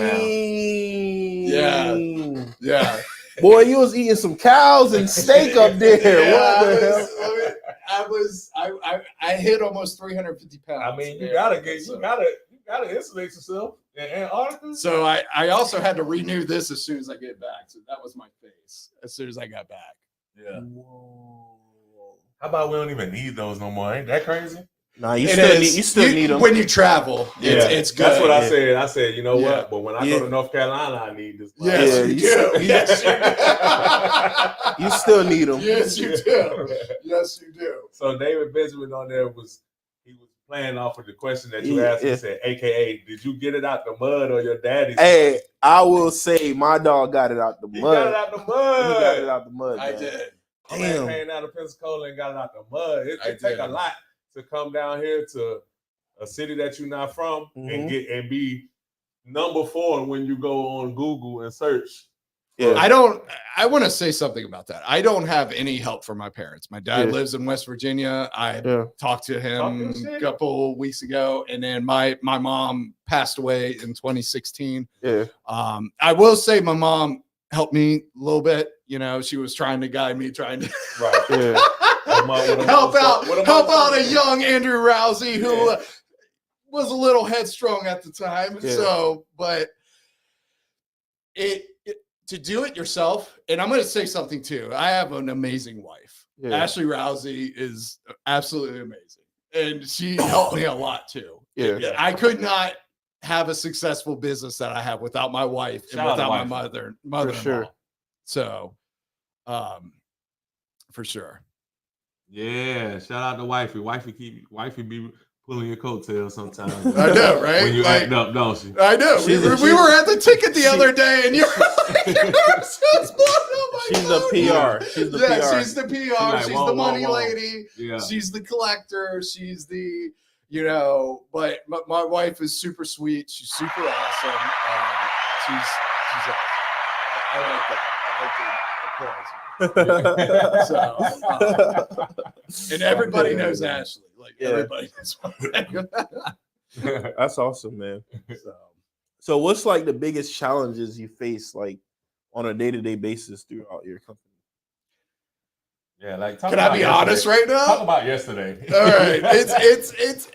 now. Yeah. Boy, you was eating some cows and steak up there. What the hell? I hit almost 350 pounds. I mean, you gotta insulate yourself in Antarctica. So I also had to renew this as soon as I get back. So that was my face as soon as I got back. Yeah. Whoa. How about we don't even need those no more? Ain't that crazy? Nah, you still need them when you travel. It's good. That's what I said. I said, you know what? But when I go to North Carolina, I need this. Yes, you do. Yes, you still need them. Yes, you do. Yes, you do. So David Benjamin on there was playing off of the question that you asked. He said, AKA, did you get it out the mud or your daddy's? Hey, I will say my dog got it out the mud. He got it out the mud. He got it out the mud. I did. Damn. Came out of Pensacola and got it out the mud. It take a lot to come down here to a city that you're not from and be number 4 when you go on Google and search. Yeah. I want to say something about that. I don't have any help from my parents. My dad lives in West Virginia. I talked to him a couple weeks ago, and then my mom passed away in 2016. Yeah. I will say my mom helped me a little bit. You know, she was trying to guide me, trying to help out a young Andrew Rowzee who was a little headstrong at the time. Yeah. So, but to do it yourself, and I'm going to say something too. I have an amazing wife. Yeah. Ashley Rowzee is absolutely amazing, and she helped me a lot too. Yeah. I could not have a successful business that I have without my wife and without my mother-in-law. For sure. So, for sure. Yeah, shout out to wifey. Wifey be pulling your coattails sometimes. I know, right? When you act up, don't she? I know. We were at the ticket the other day, and you're like, she's the PR. She's the PR. She's the PR. She's the money lady. Yeah. She's the collector. She's the, but my wife is super sweet. She's super awesome. She's awesome. I like that. I like the applause. And everybody knows Ashley. Like everybody knows. That's awesome, man. So what's like the biggest challenges you face like on a day-to-day basis throughout your company? Yeah, like can I be honest right now? Talk about yesterday. All right. It's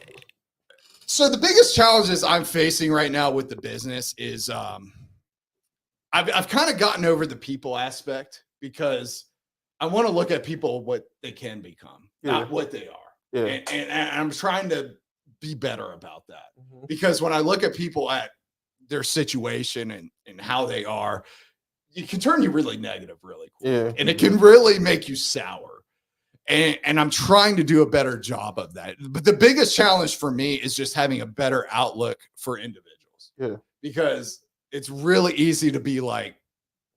so the biggest challenges I'm facing right now with the business is I've kind of gotten over the people aspect, because I want to look at people what they can become, not what they are. Yeah. And I'm trying to be better about that, because when I look at people at their situation and how they are, it can turn you really negative really quick. Yeah. And it can really make you sour. And I'm trying to do a better job of that. But the biggest challenge for me is just having a better outlook for individuals. Yeah. Because it's really easy to be like,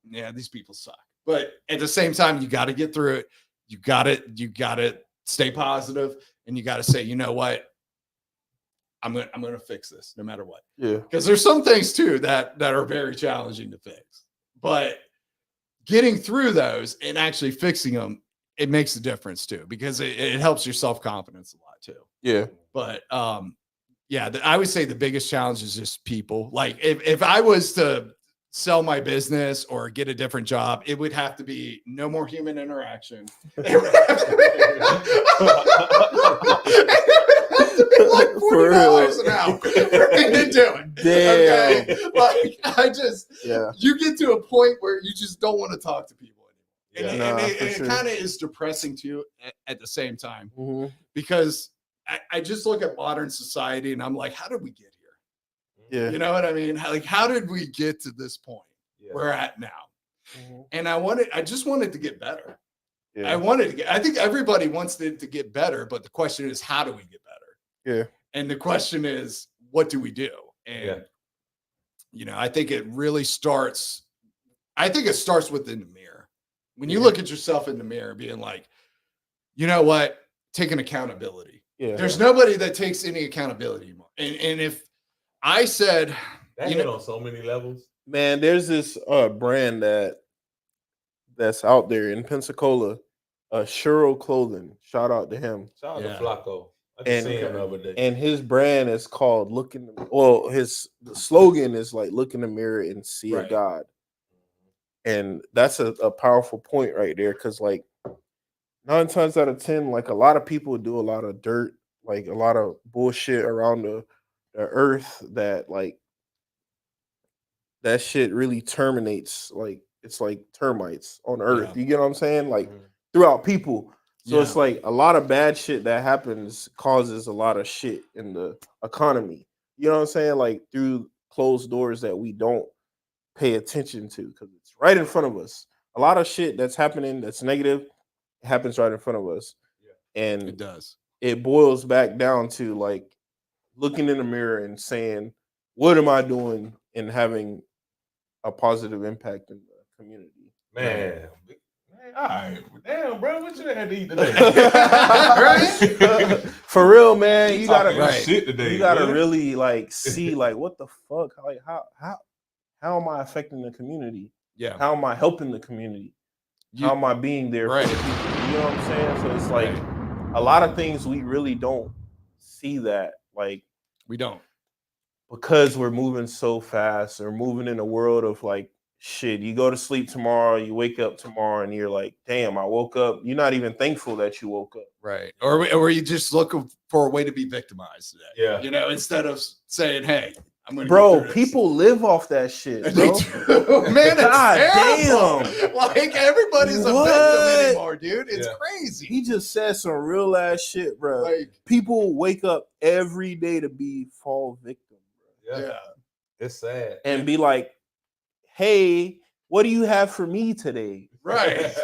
yeah, these people suck. But at the same time, you got to get through it. You got to stay positive, and you got to say, you know what? I'm gonna fix this no matter what. Yeah. Because there's some things too that are very challenging to fix, but getting through those and actually fixing them, it makes a difference too, because it helps your self-confidence a lot too. Yeah. But yeah, I would say the biggest challenge is just people. Like if I was to sell my business or get a different job, it would have to be no more human interaction. It would have to be like $40 an hour for me to do it. Damn. Okay? Like Yeah. you get to a point where you just don't want to talk to people anymore. Yeah. And For it sure. kind of is depressing to you at the same time, Mhm. because I just look at modern society and I'm like, how did we get here? Yeah. You know what I mean? How did we get to this point we're at now? Mhm. And I just wanted to get better. Yeah. I think everybody wants it to get better, but the question is, how do we get better? Yeah. And the question is, what do we do? And, you know, I think it starts within the mirror. When you look at yourself in the mirror, being like, you know what? Taking accountability. Yeah. There's nobody that takes any accountability anymore. And if I said, That hit on so many levels. Man, there's this brand that's out there in Pensacola, Shuro Clothing. Shout out to him. Shout out to Flacco. I just seen him the other day. And his brand is called the slogan is like look in the mirror and see a God. And that's a powerful point right there, because like 9 times out of 10, like a lot of people do a lot of dirt, like a lot of bullshit around the earth that like that shit really terminates, like it's like termites on earth. You get what I'm saying? Like throughout people. So it's like a lot of bad shit that happens causes a lot of shit in the economy. You know what I'm saying? Like through closed doors that we don't pay attention to, because it's right in front of us. A lot of shit that's happening that's negative happens right in front of us. And it does. It boils back down to like looking in the mirror and saying, what am I doing, and having a positive impact in the community. Man, all right. Damn, bro, what you had to eat today? For real, man. You gotta shit today. You gotta really like see like what the fuck? Like how am I affecting the community? Yeah. How am I helping the community? How am I being there for the people? You know what I'm saying? So it's like a lot of things we really don't see that. Like we don't. Because we're moving so fast, or moving in a world of like shit. You go to sleep tomorrow, you wake up tomorrow, and you're like, damn, I woke up. You're not even thankful that you woke up. Right. Or you just looking for a way to be victimized today. Yeah. You know, instead of saying, hey, I'm gonna bro, people live off that shit, bro. Man, God damn. damn. Like everybody's a victim anymore, dude. It's crazy. He just said some real ass shit, bro. Like, people wake up every day to fall victim, bro. Yeah. It's sad. And be like, hey, what do you have for me today? Right.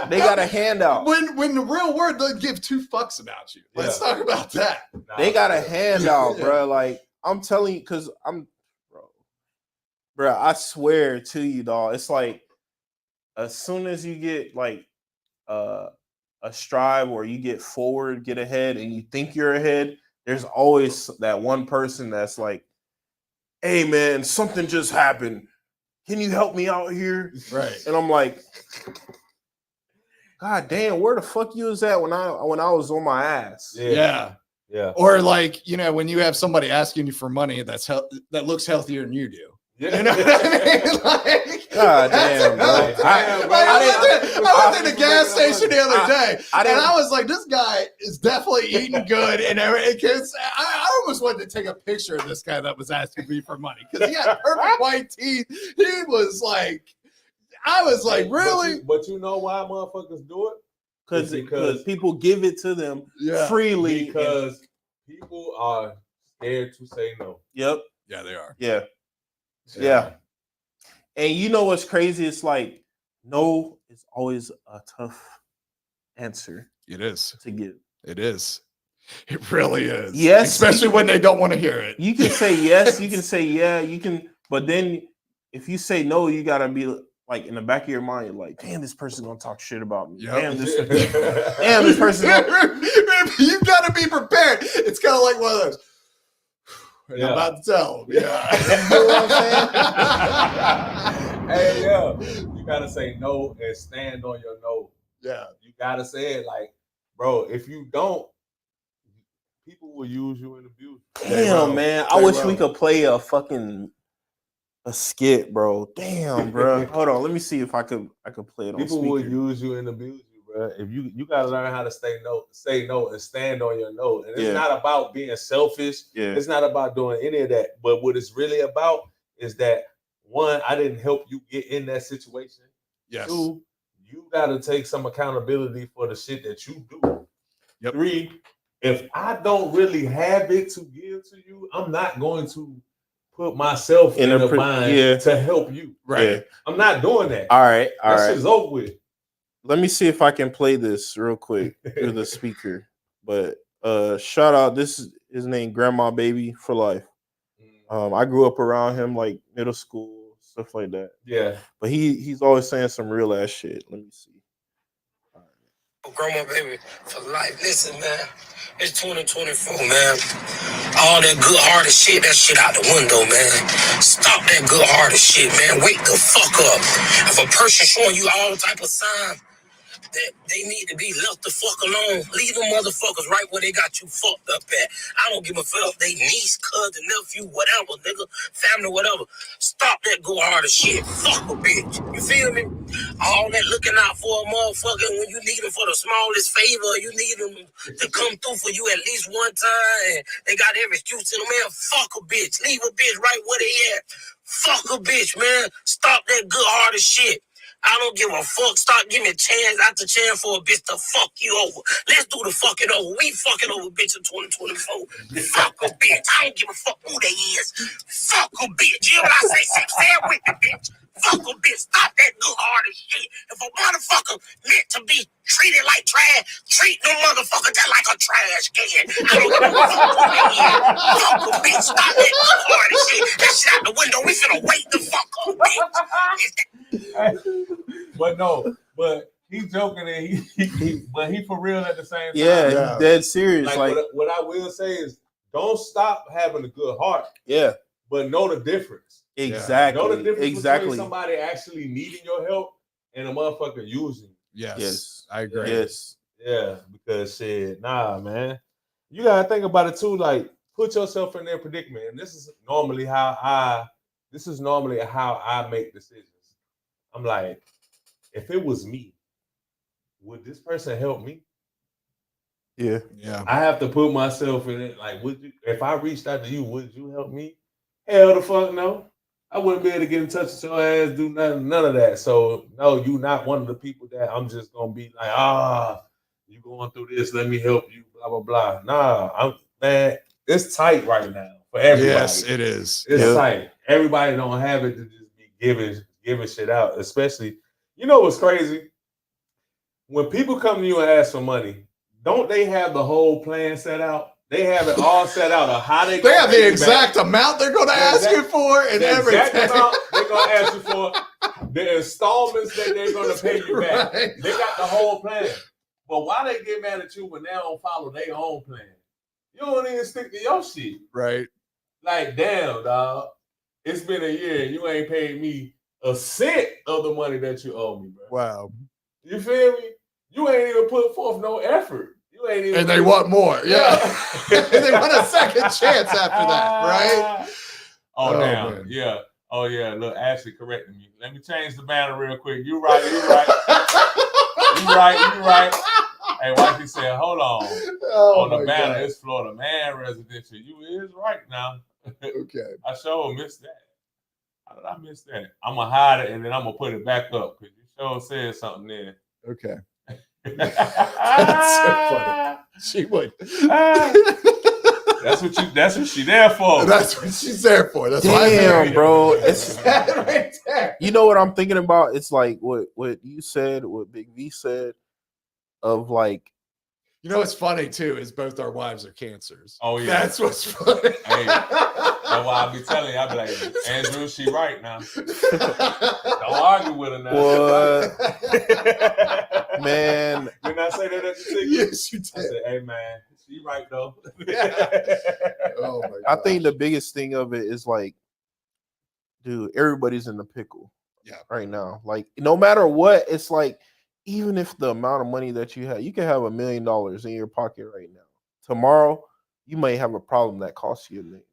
They got a handout. When the real world doesn't give 2 fucks about you. Let's talk about that. They got a handout, bro. Like, I'm telling you, because bro, I swear to you, dog. It's like as soon as you get like a strive, or you get forward, get ahead, and you think you're ahead, there's always that one person that's like, hey man, something just happened. Can you help me out here? Right. And I'm like, God damn, where the fuck you was at when I was on my ass? Yeah. Or like, you know, when you have somebody asking you for money that looks healthier than you do. You know what I mean? Like, God damn, bro. I went to the gas station the other day, and I was like, this guy is definitely eating good. And I almost wanted to take a picture of this guy that was asking me for money, because he had perfect white teeth. He was like, I was like, really? But you know why motherfuckers do it? Because people give it to them freely. Because people are scared to say no. Yep. Yeah, they are. Yeah. And you know what's crazy? It's like, no is always a tough answer. It is. To give. It is. It really is. Yes. Especially when they don't want to hear it. You can say yes, you can say yeah, you can, but then if you say no, you gotta be like in the back of your mind, you're like, damn, this person's gonna talk shit about me. Yep. Damn, this person. You gotta be prepared. It's kind of like one of those. And I'm about to tell them. Yeah. You know what I'm saying? Hey, yeah. You gotta say no and stand on your no. Yeah. You gotta say it like, bro, if you don't, people will use you and abuse you. Damn, man. I They wish will. we could play a skit, bro. Damn, bro. Hold on, let me see if I could play it on People will speaker. use you and abuse you, bro. If you gotta learn how to say no and stand on your no. And it's not about being selfish. Yeah. It's not about doing any of that. But what it's really about is that one, I didn't help you get in that situation. Yes. Two, you gotta take some accountability for the shit that you do. Yep. Three, if I don't really have it to give to you, I'm not going to put myself in a bind to help you. Right. Yeah. I'm not doing that. All right. That shit's over with. Let me see if I can play this real quick through the speaker. But shout out, this is his name, Grandma Baby for Life. I grew up around him like middle school, stuff like that. Yeah. But he's always saying some real ass shit. Let me see. Grandma Baby for life. Listen, man. It's 2024, man. All that good-hearted shit, that shit out the window, man. Stop that good-hearted shit, man. Wake the fuck up. If a person showing you all type of signs that they need to be left the fuck alone, leave them motherfuckers right where they got you fucked up at. I don't give a fuck if they niece, cousin, nephew, whatever, nigga, family, whatever. Stop that good-hearted shit. Fuck a bitch. You feel me? All that looking out for a motherfucker when you need them for the smallest favor, you need them to come through for you at least one time, and they got every excuse in them, man. Fuck a bitch. Leave a bitch right where they at. Fuck a bitch, man. Stop that good-hearted shit. I don't give a fuck. Stop giving chance after chance for a bitch to fuck you over. Let's do the fucking over. We fucking over bitch in 2024. Fuck a bitch. I don't give a fuck who they is. Fuck a bitch. You know what I say? Say it with me, bitch. Fuck a bitch. Stop that good-hearted shit. If a motherfucker meant to be treated like trash, treat no motherfucker just like a trash can. I don't give a fuck who they is. Fuck a bitch. Stop that good-hearted shit. That shit out the window. We finna wake the fuck up, bitch. But he's joking and but he for real at the same time. Yeah, he's dead serious. Like what I will say is, don't stop having a good heart. Yeah, but know the difference. Exactly. Know the difference between somebody actually needing your help and a motherfucker using you. Yes, I agree. Yes. Yeah, because shit, nah, man. You gotta think about it too. Like, put yourself in their predicament. And this is normally how I make decisions. I'm like, if it was me, would this person help me? Yeah. I have to put myself in it. Like, would you? If I reached out to you, would you help me? Hell the fuck no. I wouldn't be able to get in touch with your ass, do none of that. So no, you not one of the people that I'm just gonna be like, you going through this, let me help you, blah blah blah. Nah, man, it's tight right now for everybody. Yes, it is. It's tight. Everybody don't have it to just be giving shit out, especially. You know what's crazy? When people come to you and ask for money, don't they have the whole plan set out? They have it all set out of how they have the exact amount they're going to ask you for and everything. The exact amount they're going to ask you for, the installments that they're going to pay you back. Right. They got the whole plan. But why they get mad at you when they don't follow their own plan? You don't even stick to your shit. Right. Like, damn, dog. It's been a year and you ain't paid me a cent of the money that you owe me, bro. Wow. You feel me? You ain't even put forth no effort. You ain't even. And they want more. Yeah. They want a second chance after that, right? Oh damn. Man. Yeah. Oh yeah. Look, Ashley correcting me. Let me change the banner real quick. You right. You right. Hey, wifey said, hold on. On the banner, God. It's Florida Man Residential. You is right now. Okay. I sure missed that. How did I miss that? I'm going to hide it and then I'm going to put it back up because you sure said something there. Okay. That's so funny. She would. That's what she there for. That's what she's there for. That's damn, bro. It's right there. You know what I'm thinking about? It's like what you said, what Big V said, of like. You know what's funny too is both our wives are cancers. Oh yeah, that's what's funny. Hey, why I be telling you. I be like, Andrew, she right now. Don't argue with her now. What? Man. Didn't I say that at the ticket? Yes, you did. I said, hey, man, she right, though. Oh, my God. I think the biggest thing of it is like, dude, everybody's in the pickle. Yeah. Right now. Like, no matter what, it's like, even if the amount of money that you have, you can have $1 million in your pocket right now. Tomorrow, you may have a problem that costs you $1 million.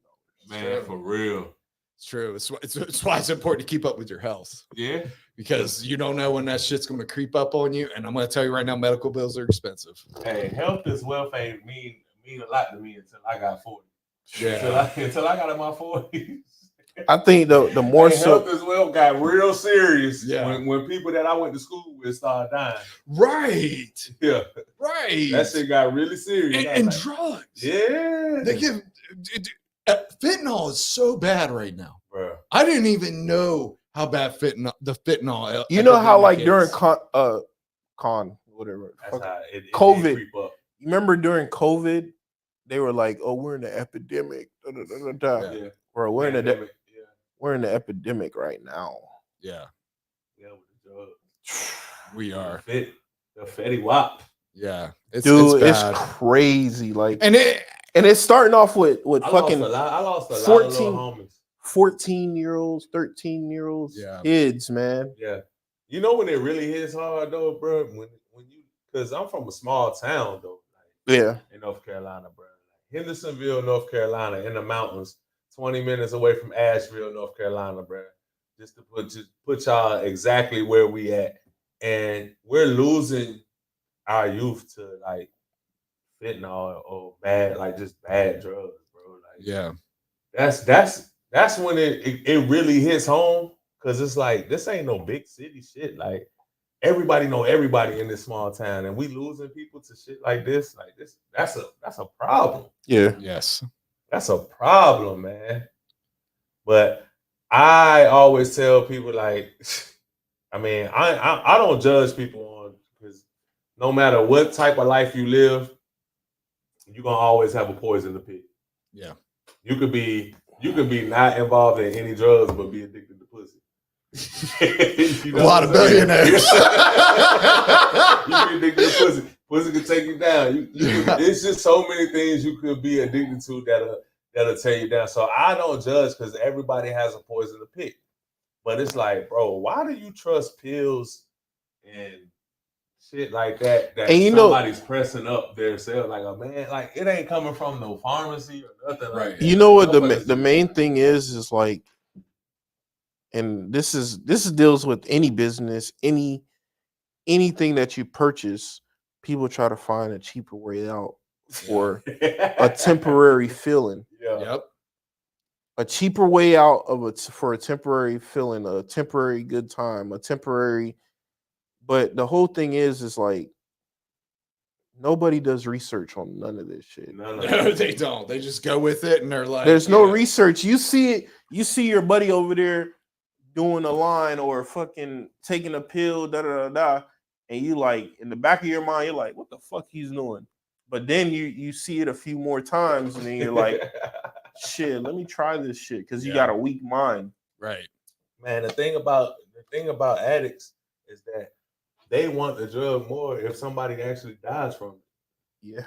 Man, for real. It's true. It's why it's important to keep up with your health. Yeah. Because you don't know when that shit's going to creep up on you. And I'm going to tell you right now, medical bills are expensive. Hey, health is wealth ain't mean a lot to me until I got 40. Yeah. Until I got in my 40s. I think the more health as well got real serious Yeah. when people that I went to school with started dying. Right. Yeah. Right. That shit got really serious. And like, drugs. Yeah. They give fentanyl is so bad right now. Bro. I didn't even know how bad fentanyl. You know how like is. during whatever. That's how it COVID. did creep up. You remember during COVID, they were like, "Oh, we're in an epidemic." Yeah. Bro, we're in Pandemic. we're in the epidemic right now. Yeah, Yeah, with the drugs. we are. The Fetty Wap. Yeah, It's it's crazy. Like, and it's starting off with fucking I lost a 14 lot of little homies. 14-year-olds, 13-year-olds, kids, man. Yeah. You know when it really hits hard though, bro? When you, because I'm from a small town though. Like, yeah. In North Carolina, bro. Like Hendersonville, North Carolina, in the mountains, 20 minutes away from Asheville, North Carolina, bro. Just to put y'all exactly where we at. And we're losing our youth to like fentanyl or bad, like just bad drugs, bro. Like, yeah. That's when it really hits home, because it's like, this ain't no big city shit. Like, everybody know everybody in this small town, and we losing people to shit like this. Like this, that's a problem. Yeah. Yes. That's a problem, man. But I always tell people, like, I mean, I don't judge people on, because no matter what type of life you live, you're gonna always have a poison to pick. Yeah. You could be not involved in any drugs, but be addicted to pussy. You know a lot of billionaires. You be addicted to pussy. Pussy can take you down. It's just so many things you could be addicted to that'll tear you down. So I don't judge, because everybody has a poison to pick. But it's like, bro, why do you trust pills and shit like that and somebody's pressing up their self like a man? Like, it ain't coming from no pharmacy or nothing like that. You know what the main thing is like, and this deals with any business, anything that you purchase, people try to find a cheaper way out for a temporary feeling. Yeah. Yep. A cheaper way out of it for a temporary feeling, a temporary good time, a temporary. But the whole thing is like, nobody does research on none of this shit. No, they don't. They just go with it, and they're like, there's no research. You see it. You see your buddy over there doing a line or fucking taking a pill, and you like, in the back of your mind, you're like, what the fuck he's doing? But then you see it a few more times, and then you're like, shit, let me try this shit, because you got a weak mind. Right. Man, the thing about addicts is that they want the drug more if somebody actually dies from it. Yeah.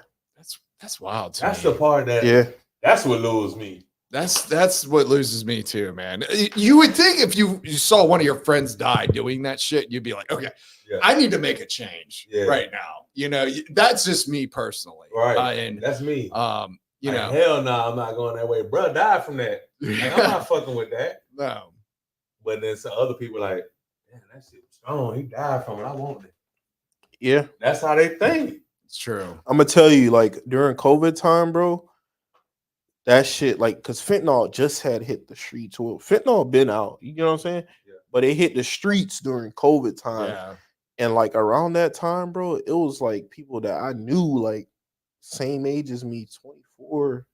That's wild. That's the part that that's what loses me. That's what loses me too, man. You would think if you saw one of your friends die doing that shit, you'd be like, okay, I need to make a change right now. You know, that's just me personally. Right. And that's me. You know, hell no, I'm not going that way. Bro, died from that. Like, I'm not fucking with that. No. But then some other people like, man, that shit was strong. He died from it. I want it. Yeah. That's how they think. It's true. I'm gonna tell you, like, during COVID time, bro, that shit, like, because fentanyl just had hit the streets. Well, fentanyl been out, you know what I'm saying? Yeah. But it hit the streets during COVID time. Yeah. And like around that time, bro, it was like people that I knew, like same age as me, 24,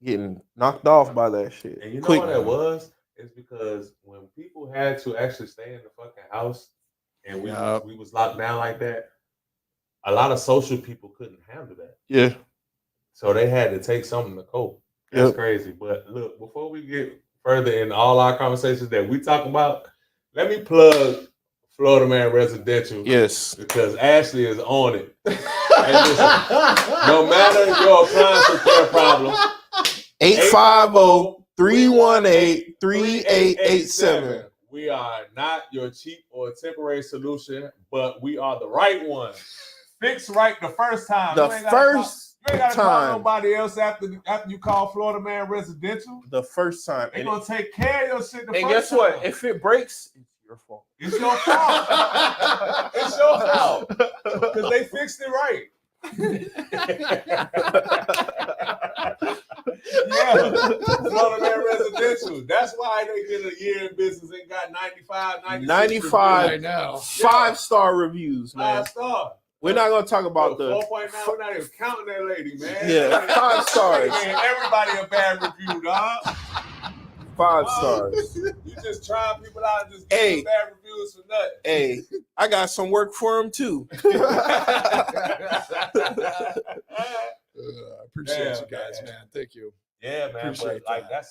getting knocked off by that shit. And you know what that was? It's because when people had to actually stay in the fucking house and we was locked down like that, a lot of social people couldn't handle that. Yeah. So they had to take something to cope. That's Yep. crazy. But look, before we get further in all our conversations that we talk about, let me plug Florida Man Residential. Yes. Because Ashley is on it. And listen, no matter your appliance repair problem, 850-318-3887. We are not your cheap or temporary solution, but we are the right one. Fix right the first time. The You ain't first gotta call time. nobody else after you call Florida Man Residential. The first time. They're gonna take care of your shit the And first guess time. what? If it breaks, it's your fault. It's your fault. It's your fault. Because they fixed it right. Yeah, Florida Man Residential. That's why they did a year in business and got 95, 95 I know. 5-star reviews, man. 5-star. We're not gonna talk about the 4.9. We're not even counting that lady, man. Yeah, 5 stars. Man, everybody a bad review, dog. 5 stars. You just trying people out and just give them bad reviews for nothing. Hey, I got some work for him too. I appreciate you guys, man. Thank you. Yeah, man. Appreciate but that.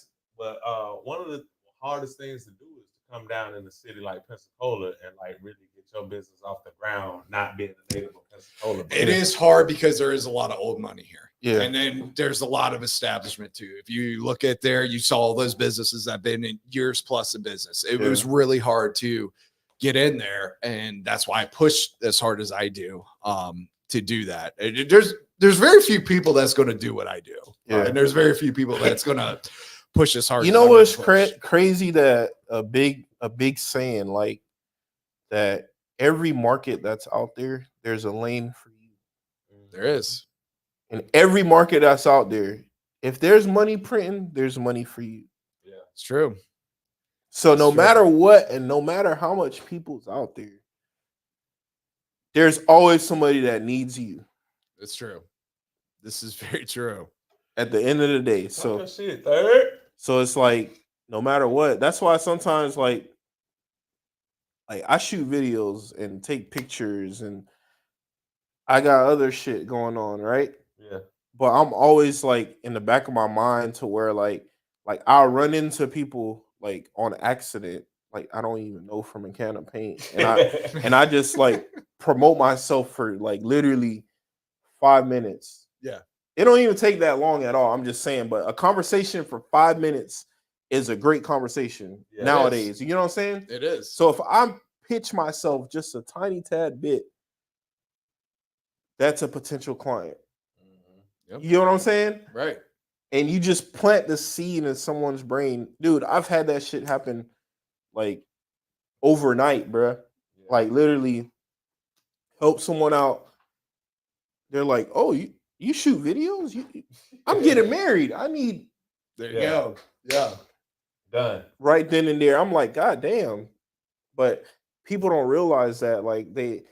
one of the hardest things to do is to come down in a city like Pensacola and like really get your business off the ground, not being a native of Pensacola. It is hard because there is a lot of old money here. Yeah. And then there's a lot of establishment too. If you look at there, you saw all those businesses that have been in years plus in business. It was really hard to get in there. And that's why I push as hard as I do to do that. There's very few people that's going to do what I do. Yeah. And there's very few people that's going to push as hard. You know what's crazy? That a big saying like that every market that's out there, there's a lane for you. There is. In every market that's out there, if there's money printing, there's money for you. Yeah, it's true. So no matter what, and no matter how much people's out there, there's always somebody that needs you. It's true. This is very true. At the end of the day. So it's like no matter what. That's why sometimes like I shoot videos and take pictures and I got other shit going on, right? Yeah. But I'm always like in the back of my mind to where like I'll run into people like on accident, like I don't even know from a can of paint. And I just like promote myself for like literally 5 minutes. Yeah. It don't even take that long at all. I'm just saying, but a conversation for 5 minutes is a great conversation nowadays. You know what I'm saying? It is. So if I pitch myself just a tiny tad bit, that's a potential client. Yep. You know what I'm saying? Right. And you just plant the seed in someone's brain. Dude, I've had that shit happen like overnight, bruh. Yeah. Like literally help someone out. They're like, oh, you shoot videos? I'm getting married. I need. There you go. Yeah. Done. Right then and there. I'm like, God damn. But people don't realize that like the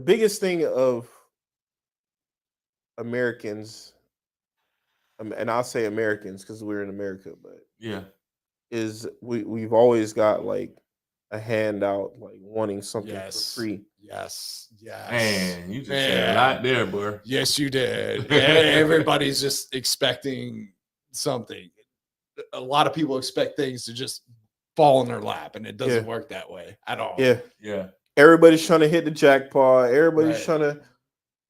biggest thing of Americans, and I'll say Americans because we're in America, but is we've always got like a handout, like wanting something for free. Yes. Man, you just said a lot there, bro. Yes, you did. Everybody's just expecting something. A lot of people expect things to just fall in their lap, and it doesn't work that way at all. Yeah. Everybody's trying to hit the jackpot. Everybody's trying to,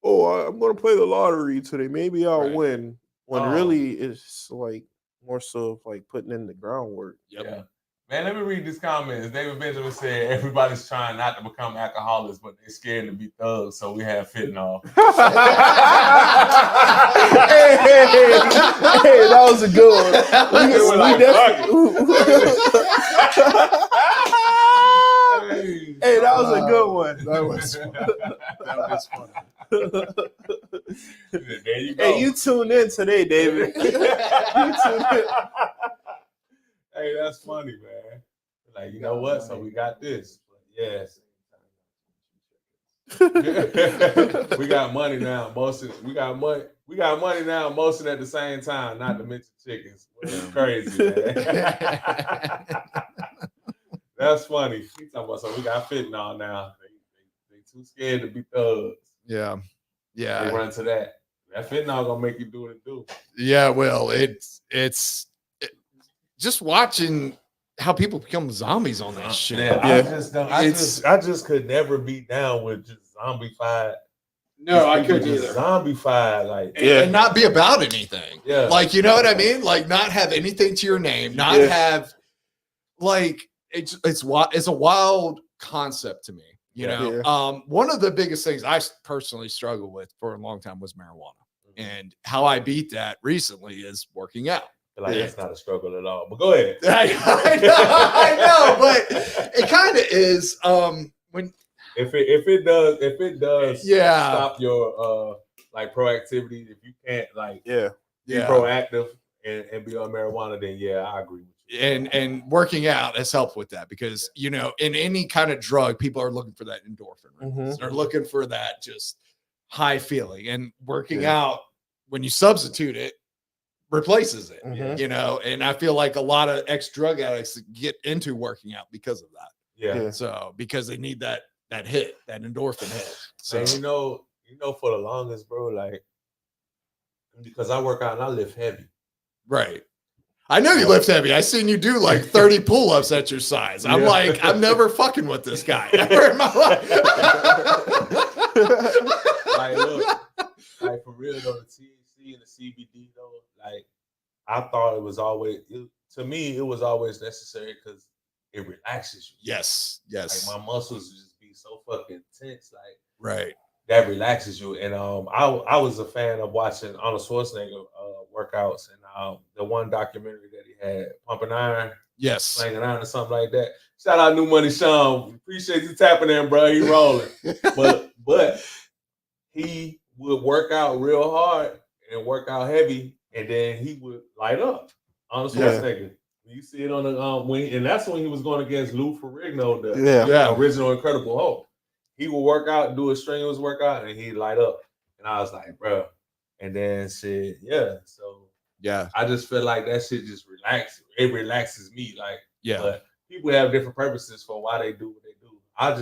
I'm going to play the lottery today. Maybe I'll win. When really it's like more so of like putting in the groundwork. Yep. Yeah. Man, let me read this comment. David Benjamin said, everybody's trying not to become alcoholics, but they're scared to be thugs, so we have fentanyl. Hey, that was a good one. Hey, that was a good one. That was funny. There you go. Hey, you tuned in today, David. You tuned in. Hey, that's funny, man. Like, you know what? So we got this. Yes. We got money now. We got money now, most at the same time, not to mention chickens. It's crazy, man. That's funny. She talking about, so we got fentanyl now. They too scared to be thugs. Yeah. They run to that. That fentanyl gonna make you do what it do. Yeah, well, just watching how people become zombies on that shit. Man, I just could never be down with just zombified. No, I couldn't couldn't just either. zombified, like And not be about anything. Yeah. Like, you know what I mean? Like, not have anything to your name, not have like it's a wild concept to me. You know, one of the biggest things I personally struggled with for a long time was marijuana. And how I beat that recently is working out. Like that's not a struggle at all. But go ahead. I know, but it kind of is. When if it does stop your like proactivity, if you can't like be proactive and be on marijuana, then I agree with you. And working out has helped with that because you know, in any kind of drug, people are looking for that endorphin. Right? They're looking for that just high feeling, and working out, when you substitute it, replaces it. You know, and I feel like a lot of ex-drug addicts get into working out because of that. So because they need that hit, that endorphin hit. So and you know, for the longest, bro, like because I work out and I lift heavy. Right. I know you lift heavy. I seen you do like 30 pull-ups at your size. I'm like, I'm never fucking with this guy ever in my life. Like, look, like for real though, the THC and the CBD though, like I thought it was always to me it was always necessary because it relaxes you. Yes. Like my muscles just be so fucking tense, like right. That relaxes you. And I was a fan of watching Arnold Schwarzenegger workouts, and the one documentary that he had, Pumping Iron, Slanging Iron or something like that. Shout out New Money Sean. Appreciate you tapping in, bro. He rolling. but he would work out real hard and work out heavy, and then he would light up. Arnold Schwarzenegger. You see it on the and that's when he was going against Lou Ferrigno, the original Incredible Hulk. He would work out, do a strenuous workout, and he'd light up. And I was like, bro. And then shit, so I just feel like that shit just relaxes. It relaxes me, like But people have different purposes for why they do what they do. I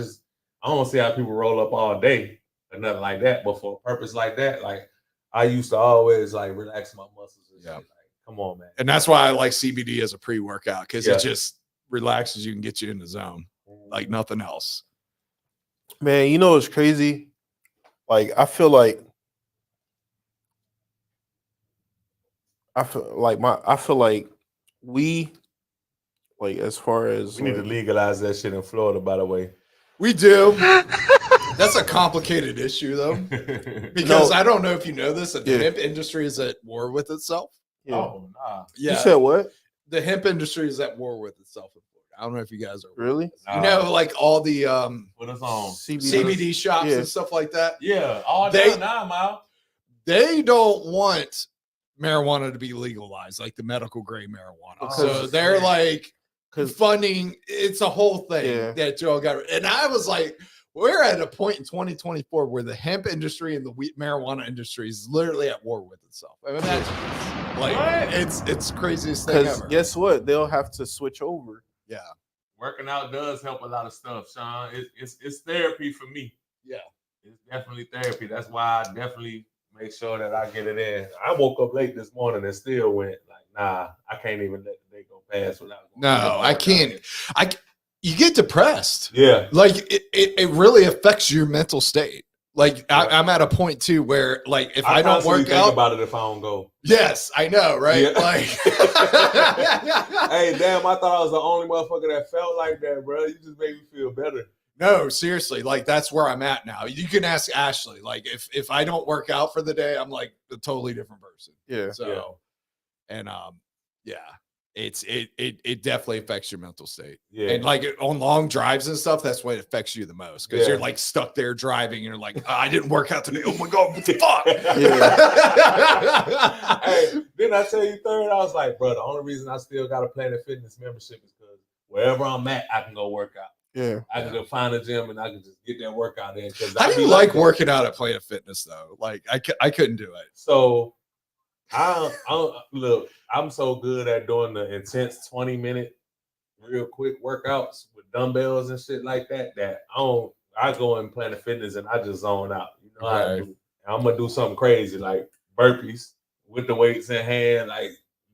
don't see how people roll up all day or nothing like that. But for a purpose like that, like I used to always like relax my muscles and shit. Like, come on, man. And that's why I like CBD as a pre-workout because it just relaxes you and gets you in the zone like nothing else. Man, you know what's crazy? Like I feel like we like as far as we need to legalize that shit in Florida, by the way. We do. That's a complicated issue though. Because I don't know if you know this, the hemp industry is at war with itself. Oh, nah. You said what? The hemp industry is at war with itself in Florida. I don't know if you guys are really. You know, like all the what is on CBD shops and stuff like that. Yeah, all day now, Mal. They don't want marijuana to be legalized, like the medical grade marijuana. So they're like funding. It's a whole thing that y'all got. And I was like, we're at a point in 2024 where the hemp industry and the marijuana industry is literally at war with itself. I mean, that's like it's craziest thing ever. Guess what? They'll have to switch over. Yeah, working out does help a lot of stuff, Sean. It's therapy for me. Yeah, it's definitely therapy. That's why I definitely make sure that I get it in. I woke up late this morning and still went like, nah, I can't even let the day go past without. No, I can't. You get depressed. Yeah, like it really affects your mental state. Like I'm at a point too where like if I don't work out about it if I don't go. Yes, I know, right? Yeah. Like hey, damn, I thought I was the only motherfucker that felt like that, bro. You just made me feel better. No, seriously, like that's where I'm at now. You can ask Ashley. Like if I don't work out for the day, I'm like a totally different person. Yeah. So and it definitely affects your mental state. Yeah. And like on long drives and stuff, that's when it affects you the most because you're like stuck there driving and you're like, oh, I didn't work out today. Oh my God, what the fuck? Hey, didn't I tell you third? I was like, bro, the only reason I still got a Planet Fitness membership is because wherever I'm at, I can go work out. Yeah. I can go find a gym and I can just get that workout in. How do you like working out at Planet Fitness though? Like I couldn't do it. So look, I'm so good at doing the intense 20-minute real quick workouts with dumbbells and shit like that I go in Planet Fitness and I just zone out. You know, I'm gonna do something crazy. Like burpees with the weights in hand, like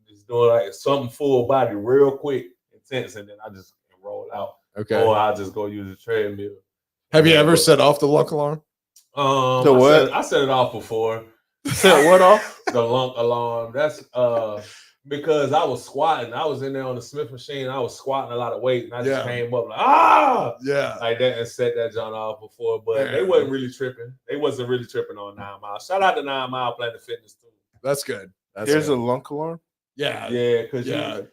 just doing like something full body real quick, intense, and then I just roll out. Okay. Or I'll just go use a treadmill. Have you ever set off the lunk alarm? The what? I set it off before. Set what off? The lunk alarm. That's because I was squatting. I was in there on the Smith machine. I was squatting a lot of weight, and I just came up like like that and set that John off before. But they wasn't really tripping. They wasn't really tripping on 9 Mile. Shout out to 9 Mile Planet Fitness too. That's good. There's a lunk alarm. Yeah, because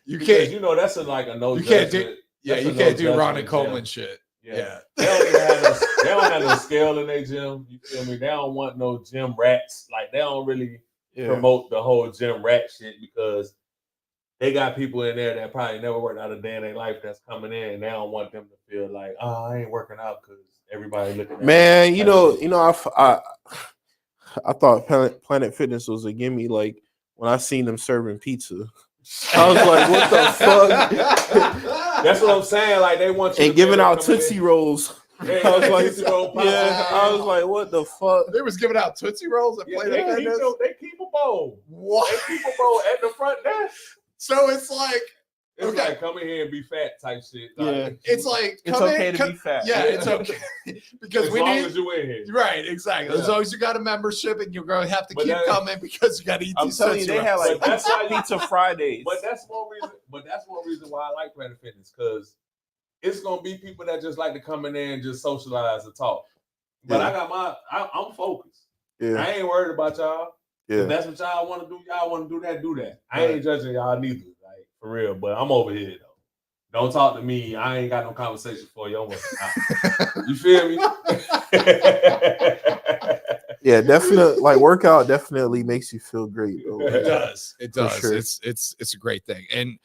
you can't. You know that's like a no. You can't do. Yeah, you can't do Ron and Coleman shit. Yeah. They don't have no scale in their gym. You feel me? They don't want no gym rats. Like they don't really promote the whole gym rat shit because they got people in there that probably never worked out a day in their life that's coming in, and they don't want them to feel like, oh, I ain't working out because everybody looking at man. You know, I thought Planet Fitness was a gimme. Like when I seen them serving pizza, I was like, what the fuck? That's what I'm saying. Like they want you and giving out Tootsie Rolls. Yeah, I was like, I was like, what the fuck? They was giving out Tootsie Rolls at Planet Fitness. They keep a bowl. What? They keep a bowl at the front desk. So it's like like come in here and be fat type shit. Yeah, it's like it's okay to be fat. Yeah, it's okay because as long as you in here, right? Exactly. As long as you got a membership and you're going to have to keep coming because you got to eat. I'm telling you, they have like that's why Pizza Fridays. But that's one reason. But that's one reason why I like Planet Fitness because it's gonna be people that just like to come in there and just socialize and talk. But I got I'm focused. Yeah, I ain't worried about y'all. Yeah, if that's what y'all want to do. Y'all want to do that. Do that. I ain't judging y'all neither. Like for real. But I'm over here though. Don't talk to me. I ain't got no conversation for you. You feel me? Yeah, definitely. Like workout definitely makes you feel great. Though. It does. It does. Sure. It's a great thing. And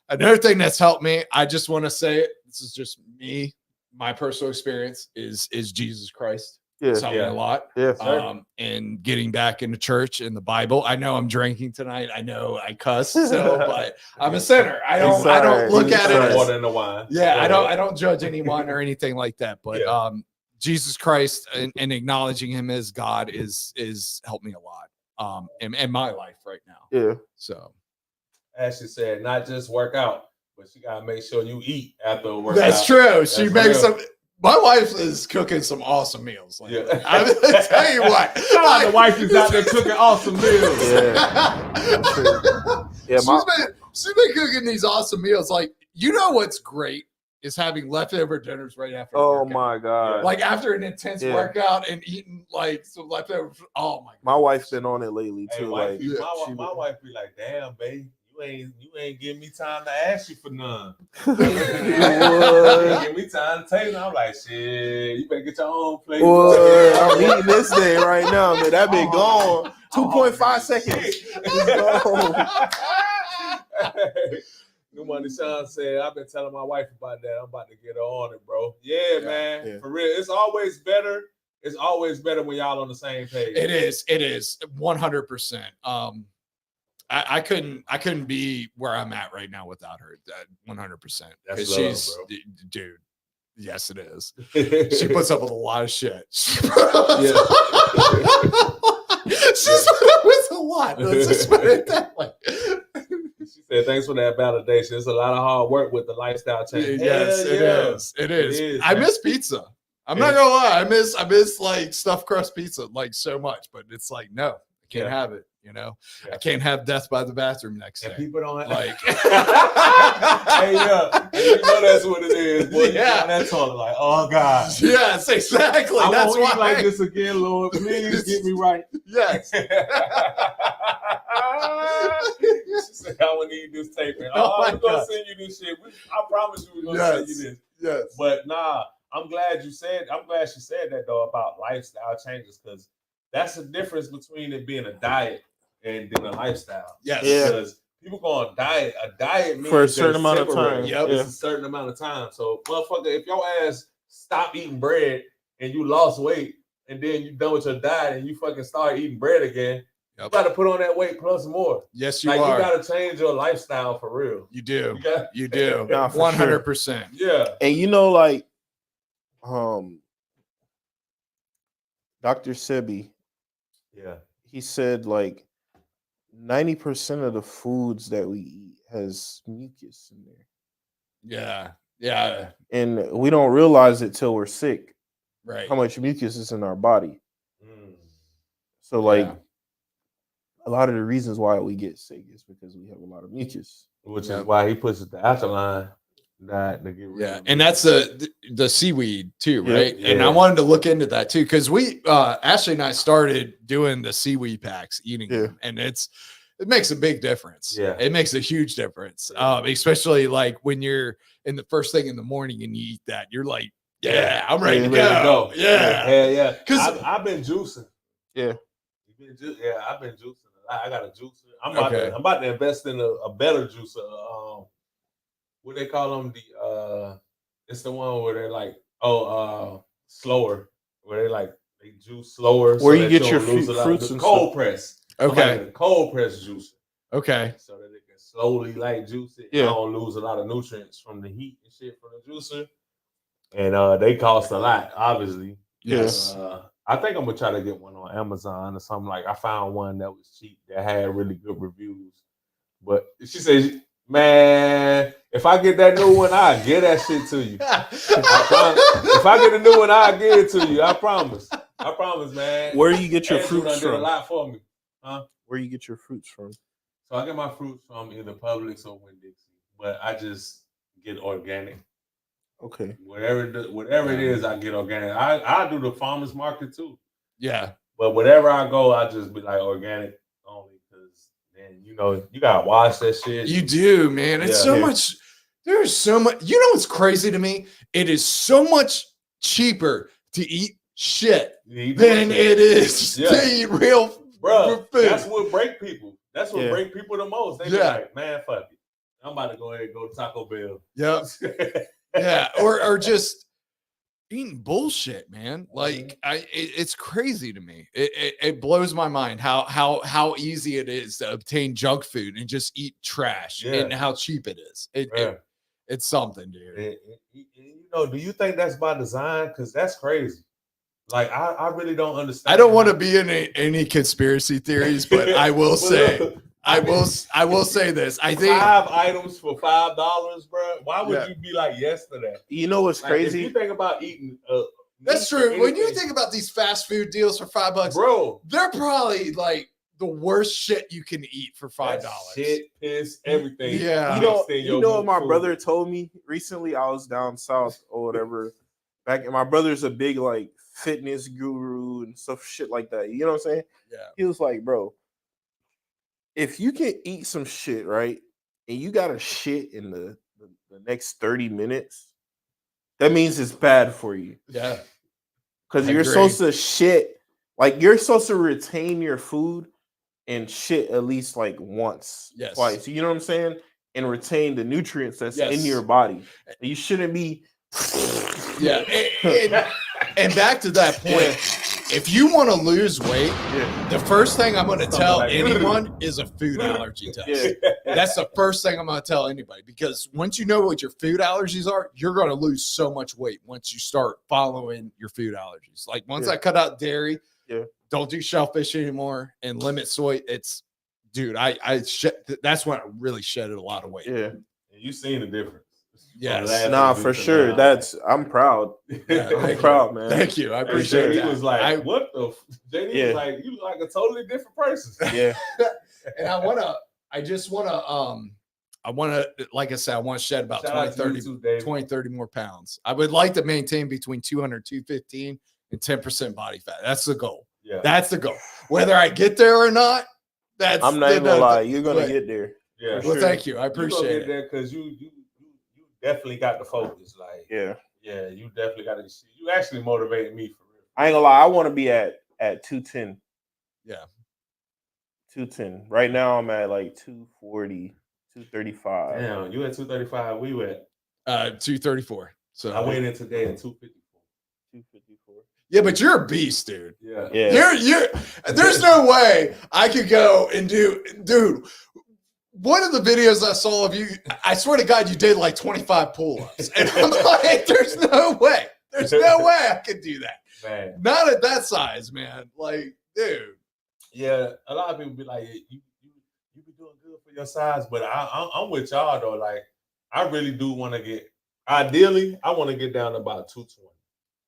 another thing that's helped me, I just want to say it. This is just me. My personal experience is Jesus Christ. Yeah, it's helped me a lot. Yeah, and getting back into church and the Bible. I know I'm drinking tonight. I know I cuss, but I'm a sinner. I don't look at it as more than the wine. Yeah, I don't judge anyone or anything like that. But Jesus Christ and acknowledging him as God is helped me a lot. In my life right now. Yeah. So Ashley said, not just work out, but you gotta make sure you eat after a workout. That's true. She makes some. My wife is cooking some awesome meals. Like, I'm gonna tell you what. The wife is out there cooking awesome meals. She's been cooking these awesome meals. Like, you know what's great is having leftover dinners right after. Oh my god! Like after an intense workout and eating like some leftover. Oh my god! My wife's been on it lately too. Hey, my wife be like, "Damn, babe, you ain't giving me time to ask you for none. You ain't give me time to take. I'm like, shit, you better get your own plate. I'm eating this thing right now, man. That been gone. 2.5 seconds. It's gone. New Money Sean said, I've been telling my wife about that. I'm about to get her on it, bro. Yeah, man. Yeah. For real. It's always better. It's always better when y'all on the same page. It is. 100%. I couldn't be where I'm at right now without her. 100%. That's love, bro. Dude. Yes, it is. She puts up with a lot of shit. She's put up with a lot. Let's just put it that way. She said, "Thanks for that validation. It's a lot of hard work with the lifestyle change." Yes, it is. I miss pizza. I'm not gonna lie. I miss like stuffed crust pizza like so much, but it's like no, I can't have it. You know, I can't have death by the bathroom next day. People don't like. Hey, you know that's what it is. Boy, that's all. Like, oh God. Yes, exactly. That's why. Eat like this again, Lord. Please get me right. Yes. She said, "I want to eat this tape." I'm gonna send you this shit. I promise you, we're gonna send you this. Yes. But nah, I'm glad she said that though about lifestyle changes because that's the difference between it being a diet and then a lifestyle. Yes. Because people go on diet. A diet means for a certain amount of time. It's a certain amount of time. So, motherfucker, if your ass stop eating bread and you lost weight, and then you done with your diet and you fucking start eating bread again, you got to put on that weight plus more. Yes, you are. You got to change your lifestyle for real. You do. You do. 100%. Yeah. And you know, like, Dr. Sebi. Yeah. He said, like, 90% of the foods that we eat has mucus in there, Yeah. and we don't realize it till we're sick. Right. How much mucus is in our body? Mm. So like Yeah. a lot of the reasons why we get sick is because we have a lot of mucus. Which Yep. is why he pushes the alkaline diet to get rid Yeah, of and it. that's the seaweed too, Yeah. right? And I wanted to look into that too because we Ashley and I started doing the seaweed packs, eating Yeah. them, and it makes a big difference. Yeah. It makes a huge difference, Yeah. especially like when you're in the first thing in the morning and you eat that, you're like, Yeah. I'm ready Yeah, to Ready to go. Yeah, Yeah. 'Cause- I've been juicing. Yeah. I've been juicing. I got a juicer. I'm Okay. about to invest in a better juicer. What they call them? It's the one where they're like, slower, where they juice slower. Where you that get your don't lose a lot. fruits The and cold stuff. press. Okay. I'm a cold press juicer, Okay. so that it can slowly juice it. Yeah. I don't lose a lot of nutrients from the heat and shit from the juicer. And they cost a lot, obviously. Yes. I think I'm gonna try to get one on Amazon or something. Like I found one that was cheap that had really good reviews. But she says, man, if I get that new one, I'll get that shit to you. If I get a new one, I'll give it to you. I promise. I promise, man. Where do you get your Andrew fruits done did a from? lot for me. Huh? Where you get your fruits from? So I get my fruits from either Publix or Winn-Dixie, but I just get organic. Okay. Whatever it is, I get organic. I do the farmers market too. Yeah. But wherever I go, I just be like organic only because then you gotta wash that shit. You do, man. It's Yeah. so Yeah. much. There's so much. You know what's crazy to me? It is so much cheaper to eat shit than it is to eat real Bro, food. that's what break people. That's what Yeah. break people the most. They be Yeah. like, man, fuck it. I'm about to go ahead and go to Taco Bell. Yep. Yeah. Or just eating bullshit, man. Like it's crazy to me. It blows my mind how easy it is to obtain junk food and just eat trash Yeah. and how cheap it is. It's something, dude. Do you think that's by design? Because that's crazy. Like I really don't understand. I don't want to be in any conspiracy theories, but I will say, I will say this. I think 5 items for $5, bro. Why would you be like yes to that? You know what's crazy? If you think about eating, that's meat or true. When you anything, think about these fast food deals for $5, bro, they're probably like the worst shit you can eat for $5. shit, piss, everything. Yeah. You know what my brother told me recently? I was down south or whatever. Back, and my brother's a big like fitness guru and stuff, shit like that. You know what I'm saying? Yeah. He was like, bro, if you can eat some shit, right, and you got to shit in the next 30 minutes, that means it's bad for you. Yeah. Because you're supposed to shit, like you're supposed to retain your food and shit at least like once, twice. You know what I'm saying? And retain the nutrients that's in your body. You shouldn't be. Yeah. And back to that point, if you want to lose weight, the first thing I'm going to tell anyone is a food allergy test. That's the first thing I'm going to tell anybody, because once you know what your food allergies are, you're going to lose so much weight once you start following your food allergies. Like once I cut out dairy, don't do shellfish anymore and limit soy. It's, dude, that's when I really shedded a lot of weight. Yeah. You seen the difference. Yes. Nah, for sure. I'm proud. I'm proud, man. Thank you. I appreciate it. He was like, what the? JD was like, you look like a totally different person. Yeah. And I want to, like I said, I want to shed about 20, 30 more pounds. I would like to maintain between 200, 215 and 10% body fat. That's the goal. Yeah. That's the goal. Whether I get there or not, I'm not even gonna lie. You're gonna get there. Yeah. Well, thank you. I appreciate it. Because you definitely got the focus. Like, yeah, you definitely got to. You actually motivated me for real. I ain't gonna lie. I want to be at 210. Yeah. 210. Right now I'm at like 240, 235. Damn, you at 235. We were at 234. So I went in today at 254. 254. Yeah, but you're a beast, dude. Yeah. You're there's no way I could go and dude. One of the videos I saw of you, I swear to God, you did like 25 pull-ups. And I'm like, there's no way. There's no way I could do that. Man. Not at that size, man. Like, dude. Yeah, a lot of people be like, doing good for your size. But I'm with y'all though. Like, I really do want to get. Ideally, I want to get down to about 220.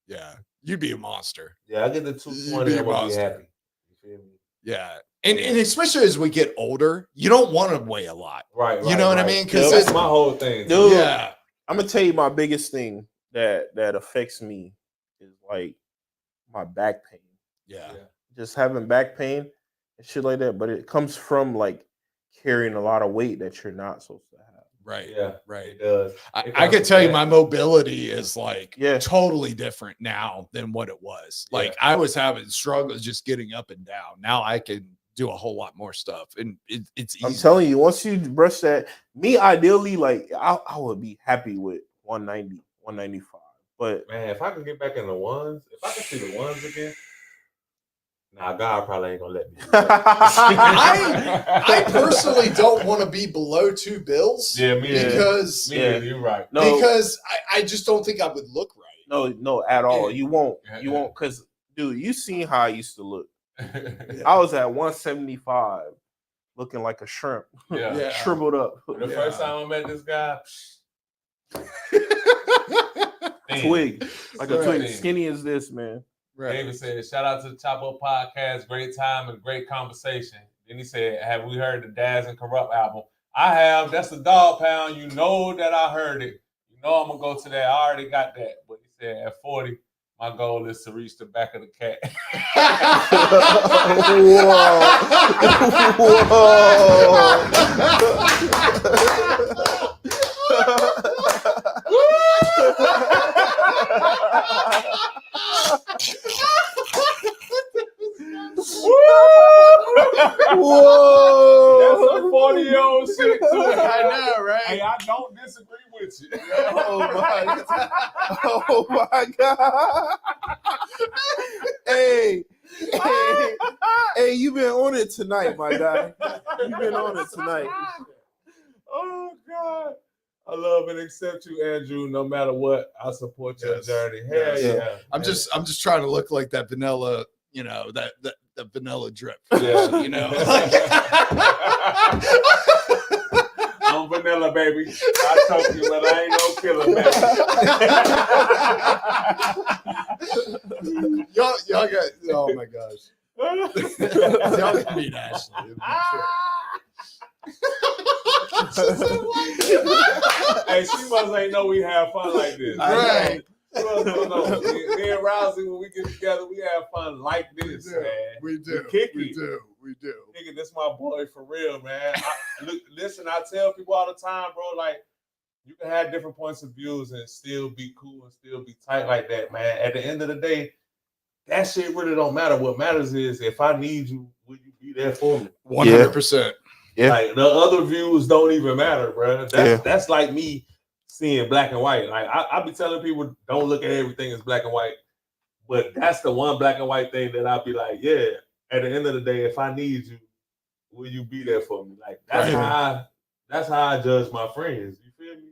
Yeah, you'd be a monster. Yeah, I get the 220. I'm gonna be happy. You feel me? Yeah. And especially as we get older, you don't want to weigh a lot. Right. You know what I mean? Because that's my whole thing. Dude, yeah. I'm gonna tell you my biggest thing that affects me is like my back pain. Yeah. Just having back pain and shit like that. But it comes from like carrying a lot of weight that you're not supposed to have. Right. Yeah. Right. It does. I can tell you my mobility is like Yeah. totally different now than what it was. Like I was having struggles just getting up and down. Now I can do a whole lot more stuff. And it's easy. I'm telling you, once you brush that, me ideally, like I would be happy with 190, 195. But man, if I can get back in the ones, if I can see the ones again, nah, God probably ain't gonna let me. I personally don't want to be below 2 bills. Yeah, me because you're right. No, because I just don't think I would look right. No, at all. You won't. You won't, because dude, you seen how I used to look. I was at 175, looking like a shrimp. Yeah. Shriveled up. The first time I met this guy, twig, like a twig, Right. skinny as this, man. Right. David said, shout out to the Chop Up Podcast, great time and great conversation. Then he said, have we heard the Daz and Corrupt album? I have. That's the Dog Pound. You know that I heard it. You know I'm going to go to that. I already got that. But he said, at 40, my goal is to reach the back of the cat. Whoa! That's some 40-year-old shit too. I know, right? Hey, I don't disagree with you. Oh my god! Oh my god! Hey, you been on it tonight, my guy. You been on it tonight. Oh God. I love and accept you, Andrew. No matter what, I support your journey. Hell yeah. I'm just trying to look like that vanilla, you know, that vanilla drip. Yeah. You know. I'm vanilla, baby. I told you, but I ain't no killer, baby. y'all got, oh my gosh. Y'all can meet Ashley. Hey, she must ain't know we have fun like this. Right. No. Me and Rowzee, when we get together, we have fun like this, man. We do. We do. Nigga, this my boy for real, man. Listen, I tell people all the time, bro, like, you can have different points of views and still be cool and still be tight like that, man. At the end of the day, that shit really don't matter. What matters is if I need you, will you be there for me? 100%. Yeah. Like the other views don't even matter, bro. That's like me seeing black and white. Like I be telling people, don't look at everything as black and white. But that's the one black and white thing that I'll be like, yeah. At the end of the day, if I need you, will you be there for me? Like that's how I judge my friends. You feel me?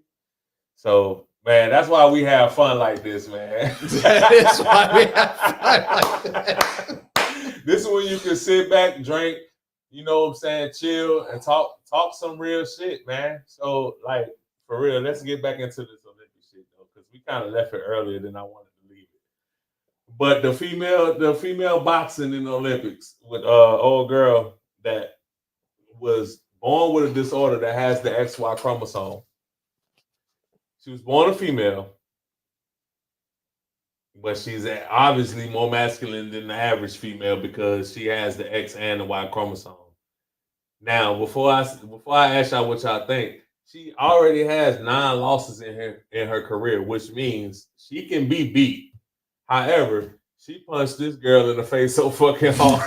So man, that's why we have fun like this, man. That is why we have fun like that. This is when you can sit back, drink, you know what I'm saying, chill and talk some real shit, man. So like for real, let's get back into this Olympic shit though, because we kind of left it earlier than I wanted to leave it. But the female boxing in the Olympics with old girl that was born with a disorder that has the XY chromosome. She was born a female, but she's obviously more masculine than the average female because she has the X and the Y chromosome. Now, before I ask y'all what y'all think, she already has 9 losses in her career, which means she can be beat. However, she punched this girl in the face so fucking hard.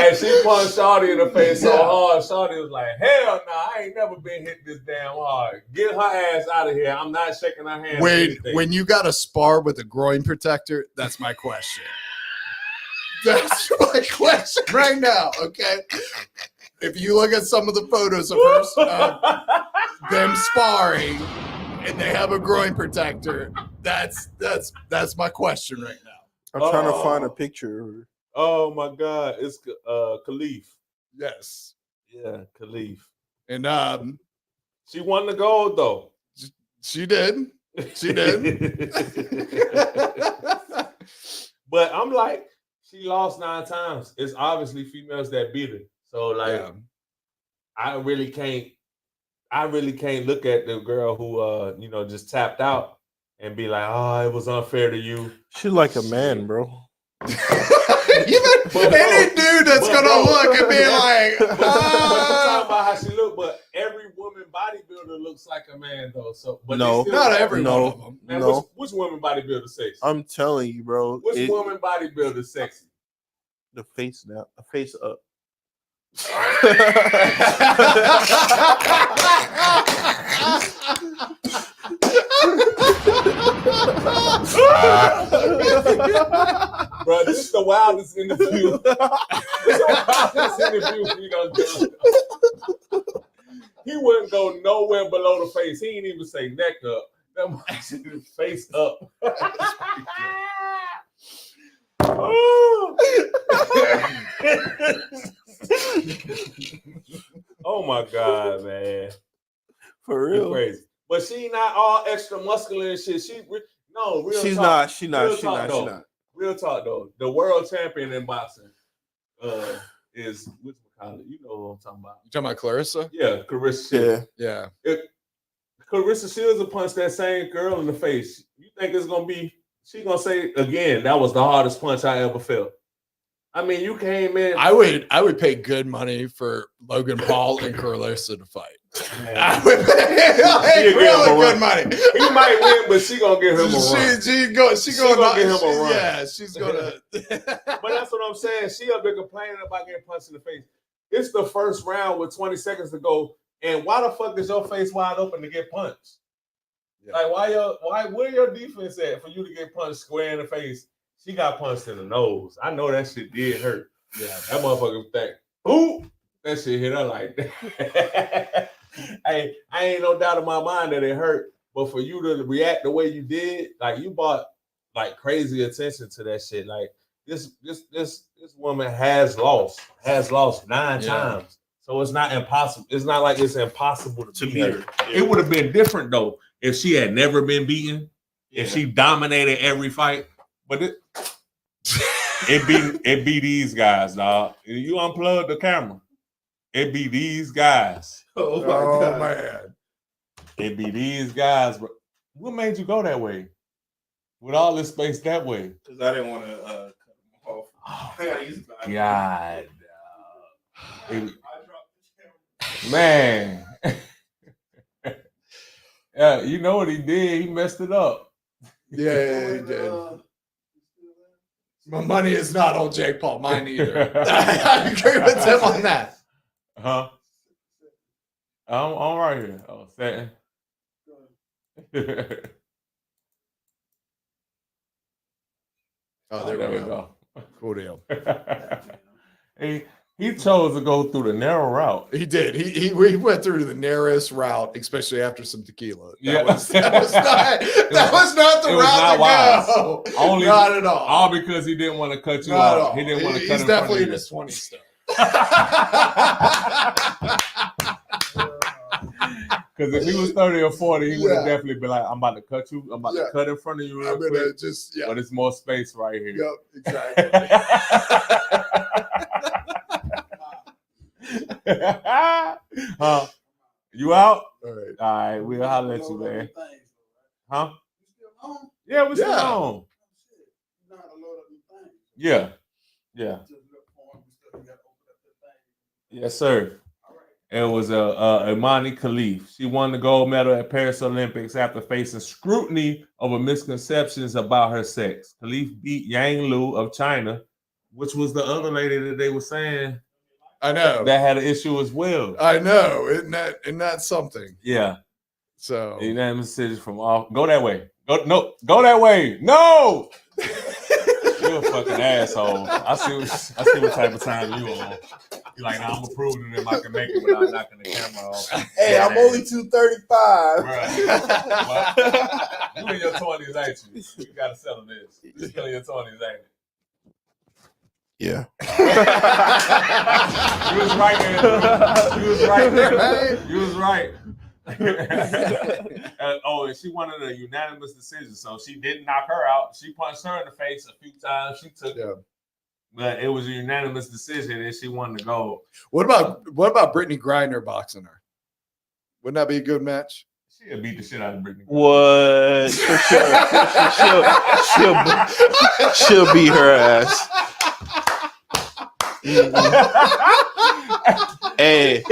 And she punched Shawty in the face so hard, Shawty was like, hell no, I ain't never been hit this damn hard. Get her ass out of here. I'm not shaking her hand. When you got to spar with a groin protector, that's my question. That's my question right now, okay? If you look at some of the photos of her, them sparring, and they have a groin protector, that's my question right now. I'm trying to find a picture of her. Oh my God, it's Khalif. Yes. Yeah, Khalif. And She won the gold though. she did. She did. But I'm like, she lost 9 times. It's obviously females that beat her. So like, Yeah. I really can't look at the girl who just tapped out and be like, oh, it was unfair to you. She like a man, bro. Even any dude that's gonna look and be like, but you talking about how she look, but every woman bodybuilder looks like a man though. So but No. they still not every No. one of them. Man, No. which woman bodybuilder sexy? I'm telling you, bro. Which woman bodybuilder sexy? The face now, a face up. Bro, this is the wildest interview. This is the wildest interview we done done. He wouldn't go nowhere below the face. He ain't even say neck up. That was face up. Oh my God, man. For real. Crazy. But she not all extra muscular and shit. Real She's talk. not. She not. Real She talk, not. though. She not. Real talk though. The world champion in boxing is which McConnell. You know what I'm talking about. You talking about Clarissa? Yeah, Carissa Shields. Yeah. If Carissa Shields will punch that same girl in the face, you think it's gonna be she gonna say again, that was the hardest punch I ever felt. I mean, you came in. I would pay good money for Logan Paul and Clarissa to fight. Man. I would pay like, really good money. He might win, but she gonna give him a run. She gonna give him a run. Yeah, she's gonna. But that's what I'm saying. She up there complaining about getting punched in the face. It's the first round with 20 seconds to go, and why the fuck is your face wide open to get punched? Yeah. Like where your defense at for you to get punched square in the face? She got punched in the nose. I know that shit did hurt. Yeah, that motherfucker think, ooh, that shit hit her like that. Hey, I ain't no doubt in my mind that it hurt, but for you to react the way you did, like you brought like crazy attention to that shit. Like this woman has lost 9 times. So it's not impossible. It's not like it's impossible to beat her. It would have been different though if she had never been beaten, if she dominated every fight. But it be these guys, dog. You unplug the camera. It be these guys. Oh my God, man. It be these guys. Bro. What made you go that way? With all this space that way? Because I didn't want to cut them off. Oh, God. Man. Yeah, you know what he did? He messed it up. Yeah, he did. My money is not on Jake Paul. Mine either. I agree with him on that. Huh? I'm right here. Oh, second. Oh, there we go. Cool deal. He chose to go through the narrow route. He did. He went through the narrowest route, especially after some tequila. That was not the route to go. Only, not at all. All because he didn't want to cut you off. He didn't want to cut He's in definitely in front his 20s still. Because if he was 30 or 40, he would have definitely been like, I'm about to cut you. I'm about to cut in front of you real quick. But it's more space right here. Yep, exactly. You out? All right. All right, we'll holler at you, man. Huh? Yeah, we're still on. Yeah. Yes, sir. It was Imani Khalif. She won the gold medal at Paris Olympics after facing scrutiny over misconceptions about her sex. Khalif beat Yang Lu of China, which was the other lady that they were saying. I know that had an issue as well. I know, isn't that something? Yeah. So unanimous decision from all. Go that way. Go that way. No. You're a fucking asshole. I see what type of time you on. You're like, nah, I'm gonna prove to them I can make it without knocking the camera off. Hey, I'm only 235. Right. You in your 20s, ain't you? You gotta settle this. You're still in your 20s, ain't it? Yeah. You was right there. You was right there. You was right. And she wanted a unanimous decision, so she didn't knock her out. She punched her in the face a few times. She took it, but it was a unanimous decision, and she won the gold. What about Brittany Griner boxing her? Wouldn't that be a good match? She'll beat the shit out of Brittany. What? For sure. She'll beat her ass. Hey,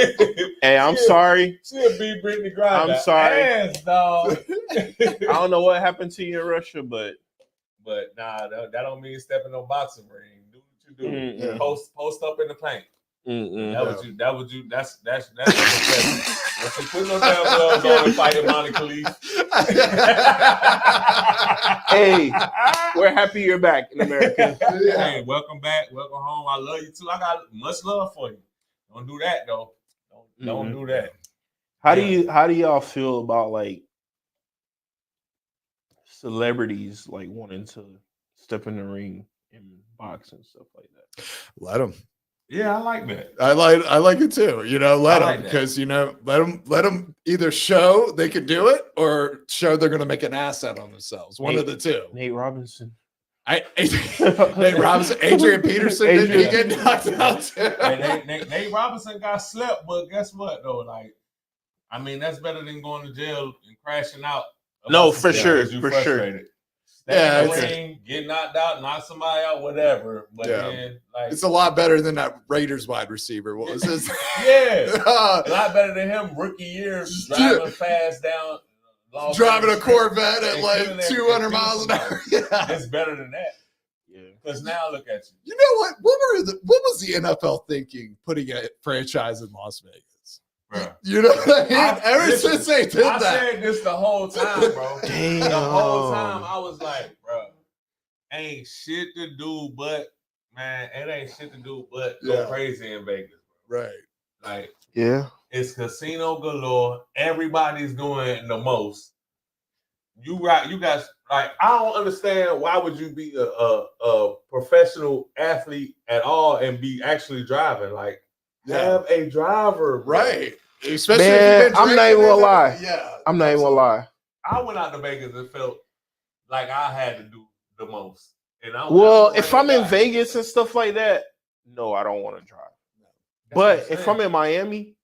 I'm sorry. She'll beat Brittany Griner. I'm sorry. Ass, dog. I don't know what happened to you in Russia, but nah, that don't mean step in no boxing ring. Do what you do. Mm-mm. Post up in the paint. Mm-mm. That was you. That's Once you put no damn gloves on and fighting Monty Khalif. Hey, we're happy you're back in America. Hey, welcome back. Welcome home. I love you too. I got much love for you. Don't do that though. Don't do that. How do y'all feel about like celebrities like wanting to step in the ring and box and stuff like that? Let them. Yeah, I like that. I like it too. Let them, like because let them either show they could do it or show they're going to make an ass out on themselves. One of the two. Nate Robinson. Nate Robinson, Adrian Peterson didn't he get knocked out too? Nate Robinson got slept, but guess what though? Like, I mean, that's better than going to jail and crashing out. No, for sure, for sure. Yeah, in the ring, get knocked out, knock somebody out, whatever. But then, like, it's a lot better than that Raiders wide receiver. What was his? Yeah, a lot better than him. Rookie year, driving fast down, driving a Corvette at like 200 miles an hour. Yeah. It's better than that. Yeah, because now look at you. You know what? What was the NFL thinking putting a franchise in Las Vegas? Bro. You know what I mean? Ever since they did that. I said this the whole time, bro. Damn. The whole time I was like, bro, ain't shit to do but, man, it ain't shit to do but go crazy in Vegas, bro. Right. Like, yeah, it's casino galore. Everybody's doing the most. You guys, like, I don't understand why would you be a professional athlete at all and be actually driving? Like, have a driver, bro. Right? Especially man, if I'm not even gonna lie. Yeah, I'm not even gonna lie. I went out to Vegas and felt like I had to do the most. And if I'm in Vegas and stuff like that, no, I don't want to drive. But if I'm in Miami,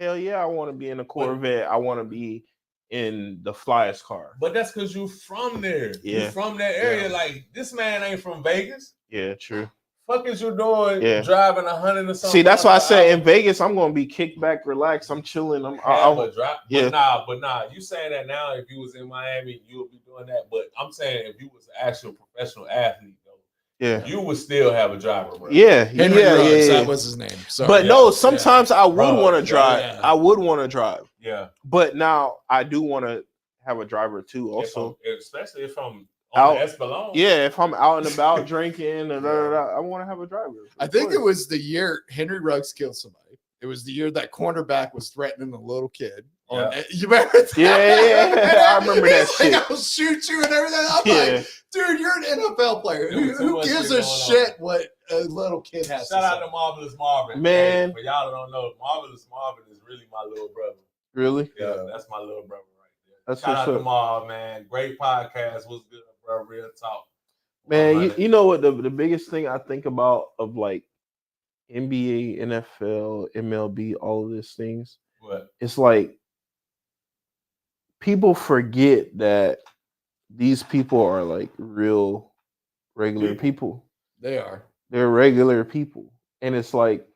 hell yeah, I want to be in a Corvette. I want to be in the flyest car. But that's because you from there. Yeah. You from that area. Yeah. Like, this man ain't from Vegas. Yeah, true. Fuck is you doing driving 100 or something? See, that's why I said in Vegas, I'm going to be kicked back, relaxed. I'm chilling. But nah. You saying that now, if you was in Miami, you would be doing that. But I'm saying if you was an actual professional athlete, though, you would still have a driver, bro. Yeah. Henry Ruggs, that was his name. Sorry. But no, sometimes I would want to drive. Yeah. I would want to drive. Yeah. But now I do want to have a driver too, also. Especially if I'm out, Espelon. Yeah, if I'm out and about drinking, I want to have a driver. I think it was the year Henry Ruggs killed somebody. It was the year that cornerback was threatening a little kid. Yeah. You remember that? Yeah. I remember that shit. I'll shoot you and everything. I'm like, dude, you're an NFL player. Who gives a shit what a little kid has to say? Shout out to Marvelous Marvin. Man. Hey, for y'all that don't know, Marvelous Marvin is really my little brother. Really? Yeah, that's my little brother right there. That's Shout out to Marv, man. Great podcast. Was good, bro. Real talk. Man, you know what the biggest thing I think about of like NBA, NFL, MLB, all of these things. What? It's like people forget that these people are like real regular people. They are. They're regular people. And it's like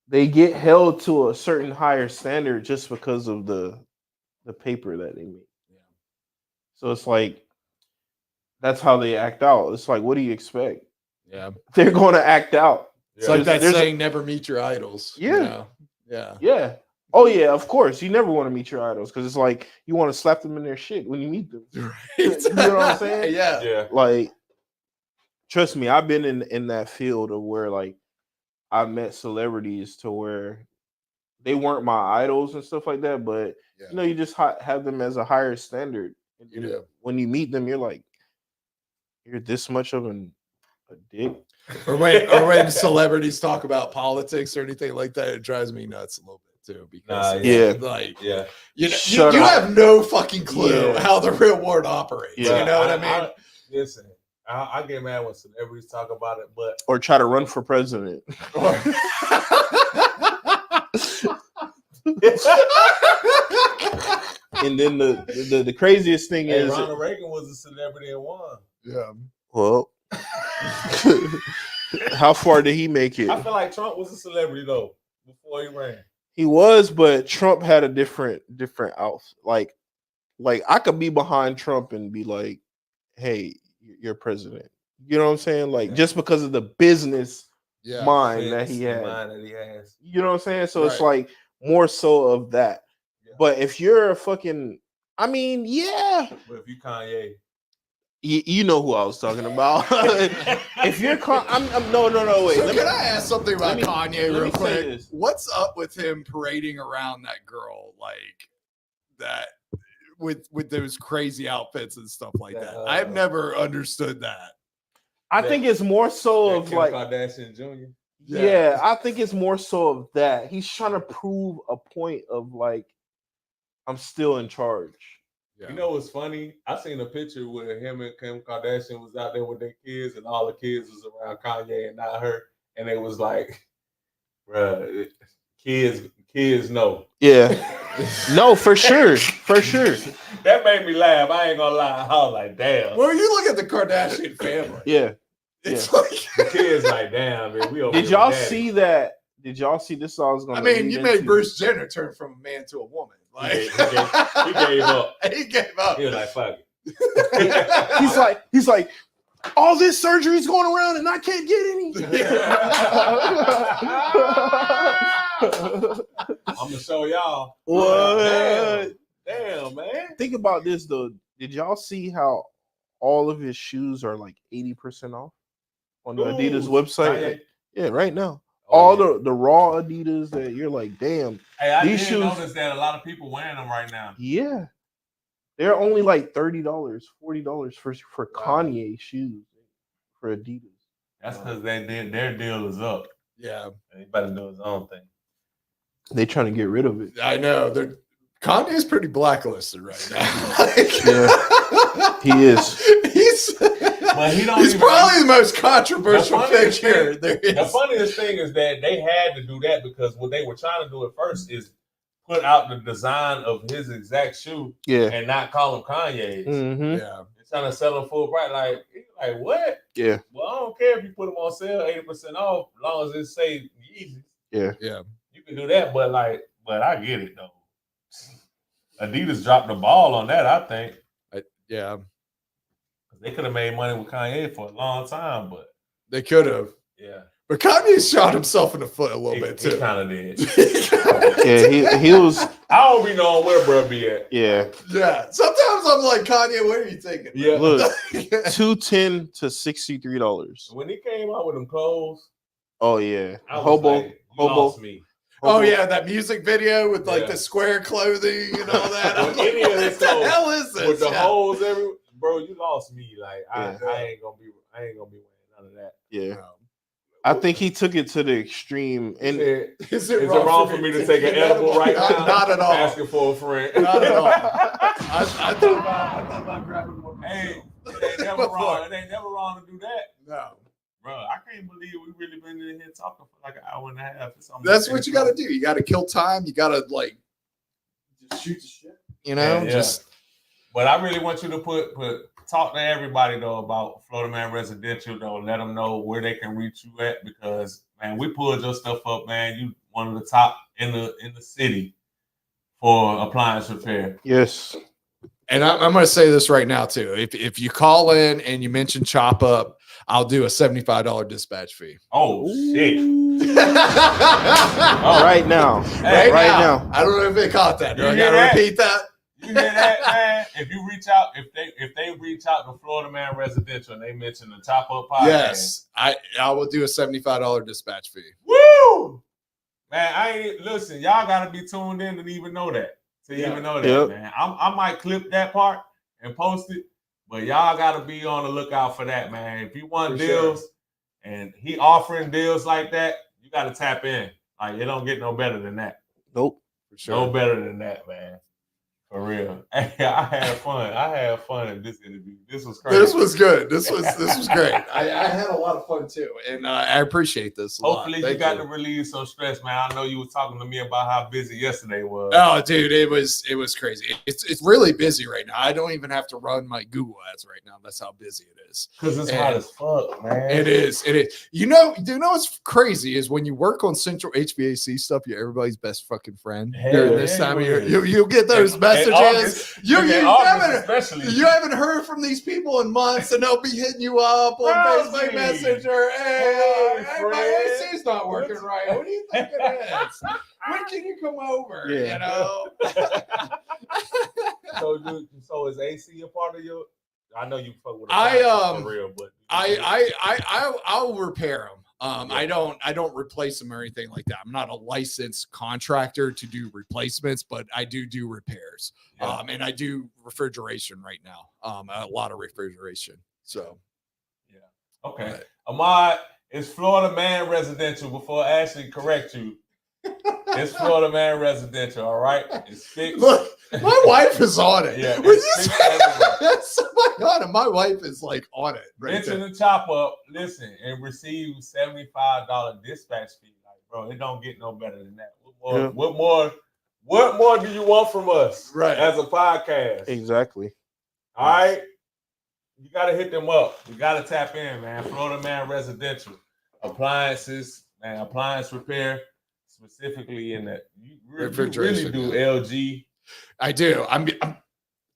they get held to a certain higher standard just because of the paper that they make. Yeah. So it's like that's how they act out. It's like, what do you expect? Yeah. They're going to act out. It's like that saying, never meet your idols. Yeah. You know? Yeah. Yeah. Oh, yeah, of course. You never want to meet your idols because it's like you want to slap them in their shit when you meet them. Right. You know what I'm saying? Yeah. Yeah. Like, trust me, I've been in that field of where like I've met celebrities to where they weren't my idols and stuff like that, but you know, you just have them as a higher standard. And when you meet them, you're like, you're this much of A dick. Or when celebrities talk about politics or anything like that, it drives me nuts a little bit too. Because you have no fucking clue how the real world operates. Yeah. You know what I mean? Listen, I get mad when celebrities talk about it, but or try to run for president. And then the craziest thing is Ronald Reagan was a celebrity and won. Yeah. Well, how far did he make it? I feel like Trump was a celebrity though before he ran. He was, but Trump had a different outfit. Like I could be behind Trump and be like, "Hey, you're president." You know what I'm saying? Like just because of the business mind that he had. You know what I'm saying? So it's like more so of that. Yeah. But if you're a fucking, I mean, yeah. But if you Kanye, you know who I was talking about. If you're, no, wait. So can I ask something about Kanye real quick? What's up with him parading around that girl like that with those crazy outfits and stuff like that? I've never understood that. I think it's more so of Kim like Kardashian Jr. Yeah, I think it's more so of that. He's trying to prove a point of like, I'm still in charge. Yeah. You know what's funny? I seen a picture where him and Kim Kardashian was out there with their kids, and all the kids was around Kanye and not her, and it was like, bruh, kids know. Yeah, no, for sure, for sure. That made me laugh. I ain't gonna lie. I was like, damn. Well, you look at the Kardashian family. Yeah. It's like the kids like, damn, man, we over. Did y'all see that? Did y'all see this? I was gonna. I mean, you made Bruce Jenner turn from a man to a woman. Like he gave up. He gave up. He was like, fuck it. he's like, all this surgery's going around and I can't get any. I'm gonna show y'all. What? Damn, man. Think about this though. Did y'all see how all of his shoes are like 80% off on the Adidas website? Yeah, right now. The raw Adidas that you're like, damn. Hey, I did notice that a lot of people wearing them right now. Yeah. They're only like $30, $40 for Kanye shoes for Adidas. That's because their deal is up. Yeah. And he better do his own thing. They trying to get rid of it. I know. Kanye's pretty blacklisted right now. Yeah, he is. He's probably the most controversial figure there is. The funniest thing is that they had to do that because what they were trying to do at first is put out the design of his exact shoe and not call him Kanye's. Mm-hmm. Yeah. They're trying to sell them full price. Like what? Yeah. Well, I don't care if you put them on sale 80% off, as long as it say Yeezy. Yeah. Yeah. You can do that, but I get it though. Adidas dropped the ball on that, I think. Yeah. They could have made money with Kanye for a long time, but they could have. Yeah. But Kanye shot himself in the foot a little bit too. He kind of did. Yeah, he was. I don't be knowing where bro be at. Yeah. Yeah. Sometimes I'm like, Kanye, what are you thinking? Yeah. Look, $210 to $63. When he came out with them clothes. Oh yeah. Hobo. Lost me. Oh yeah, that music video with like the square clothing and all that. I'm like, what the hell is this? With the holes everywhere, bro. You lost me. Like I ain't gonna be wearing none of that. Yeah. I think he took it to the extreme. And is it wrong for me to take an edible right now? Not at all. Asking for a friend. Not at all. I thought about grabbing one. Hey, it ain't never wrong. It ain't never wrong to do that. No. Bro, I can't believe we really been in here talking for like an hour and a half or something. That's what you got to do. You got to kill time. You got to just shoot the shit. You know, just. But I really want you to talk to everybody though about Florida Man Residential though. Let them know where they can reach you at because man, we pulled your stuff up, man. You one of the top in the city for appliance repair. Yes. And I'm going to say this right now too. If you call in and you mention Chop Up, I'll do a $75 dispatch fee. Oh shit! Right now, right now. I don't know if they caught that. Do I got to repeat that? You hear that, man? If you reach out, if they reach out to Florida Man Residential and they mention the Chop Up podcast, yes, I will do a $75 dispatch fee. Woo! Man, listen. Y'all got to be tuned in to even know that. Man. I might clip that part and post it. But y'all got to be on the lookout for that, man. If you want deals, and he offering deals like that, you got to tap in. Like, it don't get no better than that. Nope. For sure. No better than that, man. For real. Hey, I had fun in this interview. This was crazy. This was good. This was great. I had a lot of fun too, and I appreciate this. Hopefully, you got to relieve some stress, man. I know you were talking to me about how busy yesterday was. Oh, dude, it was crazy. It's really busy right now. I don't even have to run my Google ads right now. That's how busy it is. Because it's hot as fuck, man. It is. You know what's crazy is when you work on central HVAC stuff, you're everybody's best fucking friend. During this time of year, you'll get those messages. August, you haven't heard from these people in months, and they'll be hitting you up on Facebook Messenger. Hey, my AC's not working right. What do you think it is? When can you come over? Yeah. You know. So is AC a part of your? I know you fuck with. For real, but I'll repair them. I don't replace them or anything like that. I'm not a licensed contractor to do replacements, but I do repairs. Yeah. And I do refrigeration right now. A lot of refrigeration. So, yeah. Okay. But, Ahmad, it's Florida Man Residential. Before I actually correct you, it's Florida Man Residential. All right. It's fixed. Look, my wife is on it. Yeah. My wife is like on it. Mention the chop up. Listen and receive $75 dispatch fee. Like, bro, it don't get no better than that. What more do you want from us? Right. As a podcast. Exactly. All right. You gotta hit them up. You gotta tap in, man. Florida Man Residential. Appliances, man, appliance repair, specifically in that. You really do LG. I do.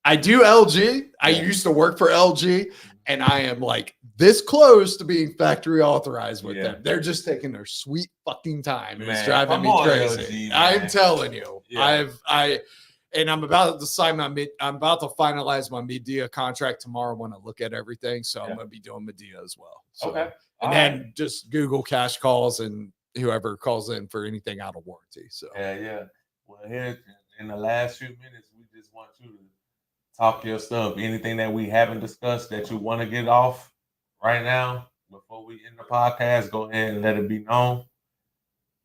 I do LG. I used to work for LG, and I am like this close to being factory authorized with them. They're just taking their sweet fucking time. And it's driving me crazy. LG, I'm telling you. Yeah. I'm about to finalize my Medea contract tomorrow when I look at everything. So I'm going to be doing Medea as well. So, okay. And then just Google cash calls and whoever calls in for anything out of warranty. So yeah. Well, here in the last few minutes, we just want you to talk your stuff. Anything that we haven't discussed that you want to get off right now before we end the podcast, go ahead and let it be known.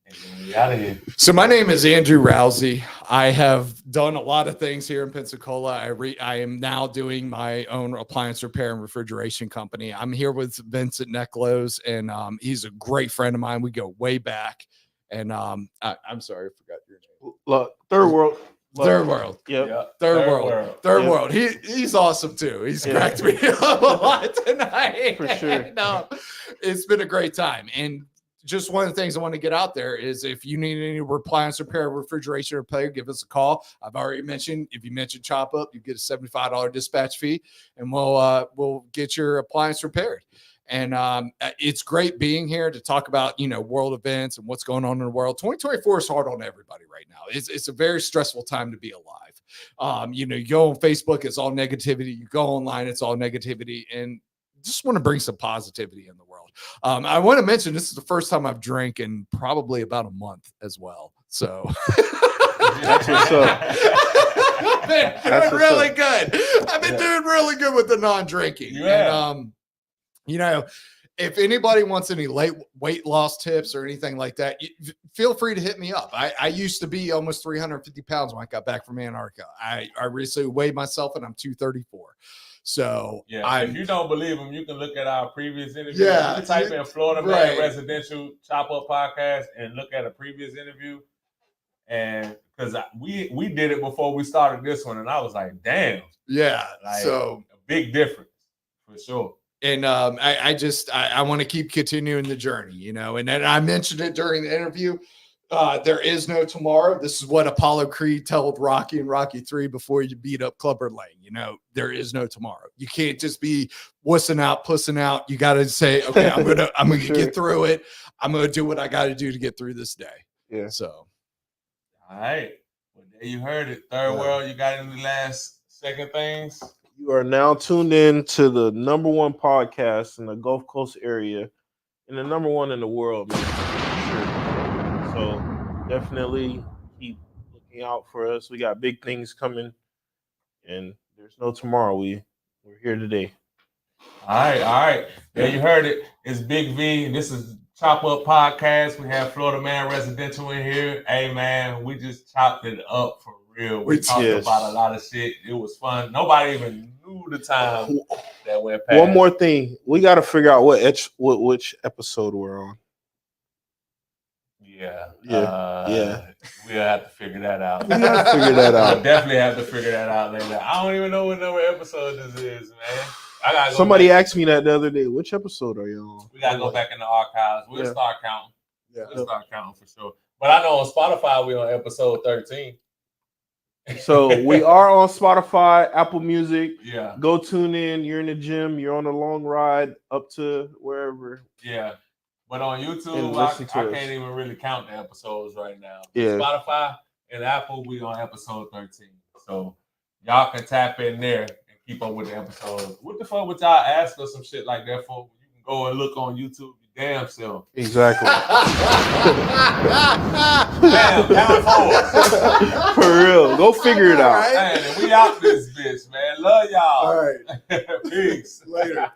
And then we out of here. So my name is Andrew Rowzee. I have done a lot of things here in Pensacola. I am now doing my own appliance repair and refrigeration company. I'm here with Vincent Neclos, and he's a great friend of mine. We go way back. And I'm sorry, I forgot your name. Look, Third World. Third World. Yep. Third World. He's awesome too. He's cracked me up a lot tonight. For sure. And, it's been a great time. And just one of the things I want to get out there is if you need any appliance repair, refrigeration repair, give us a call. I've already mentioned, if you mention Chop Up, you get a $75 dispatch fee, and we'll get your appliance repaired. And it's great being here to talk about, world events and what's going on in the world. 2024 is hard on everybody right now. It's a very stressful time to be alive. You go on Facebook, it's all negativity. You go online, it's all negativity. And just want to bring some positivity in the world. I want to mention this is the first time I've drank in probably about a month as well. So that's what's up. I've been really good. I've been doing really good with the non-drinking. Yeah. And, if anybody wants any weight loss tips or anything like that, feel free to hit me up. I used to be almost 350 pounds when I got back from Antarctica. I recently weighed myself and I'm 234. So if you don't believe him, you can look at our previous interview. You can type in Florida Man Residential Chop Up Podcast and look at a previous interview. And because we did it before we started this one, and I was like, damn. Yeah. So a big difference for sure. And I want to keep continuing the journey, and then I mentioned it during the interview. There is no tomorrow. This is what Apollo Creed told Rocky in Rocky 3 before you beat up Clubber Lang. There is no tomorrow. You can't just be pussing out. You got to say, okay, I'm gonna get through it. I'm gonna do what I got to do to get through this day. Yeah. So, all right. Well, there you heard it. Third World. You got any last second things? You are now tuned in to the number one podcast in the Gulf Coast area and the number one in the world, man. Sure. So definitely keep looking out for us. We got big things coming, and there's no tomorrow. We're here today. All right. There you heard it. It's Big V, and this is Chop Up Podcast. We have Florida Man Residential in here. Hey, man, we just chopped it up for real. We talked about a lot of shit. It was fun. Nobody even knew the time that went past. One more thing. We got to figure out which episode we're on. Yeah. Yeah. We'll have to figure that out. We got to figure that out. We'll definitely have to figure that out later. I don't even know what number episode this is, man. I gotta go Somebody back. asked me that the other day. Which episode are you on? We gotta go back in the archives. We'll start counting. Yeah. We'll start counting for sure. But I know on Spotify we're on episode 13. So we are on Spotify, Apple Music. Yeah. Go tune in. You're in the gym. You're on a long ride up to wherever. Yeah. But on YouTube, I can't even really count the episodes right now. Yeah. Spotify and Apple, we on episode 13. So y'all can tap in there and keep up with the episodes. What the fuck would y'all ask us some shit like that for? You can go and look on YouTube your damn self. Exactly. Damn, For real. Go figure it out. Man, we out this bitch, man. Love y'all. All right. Peace. Later.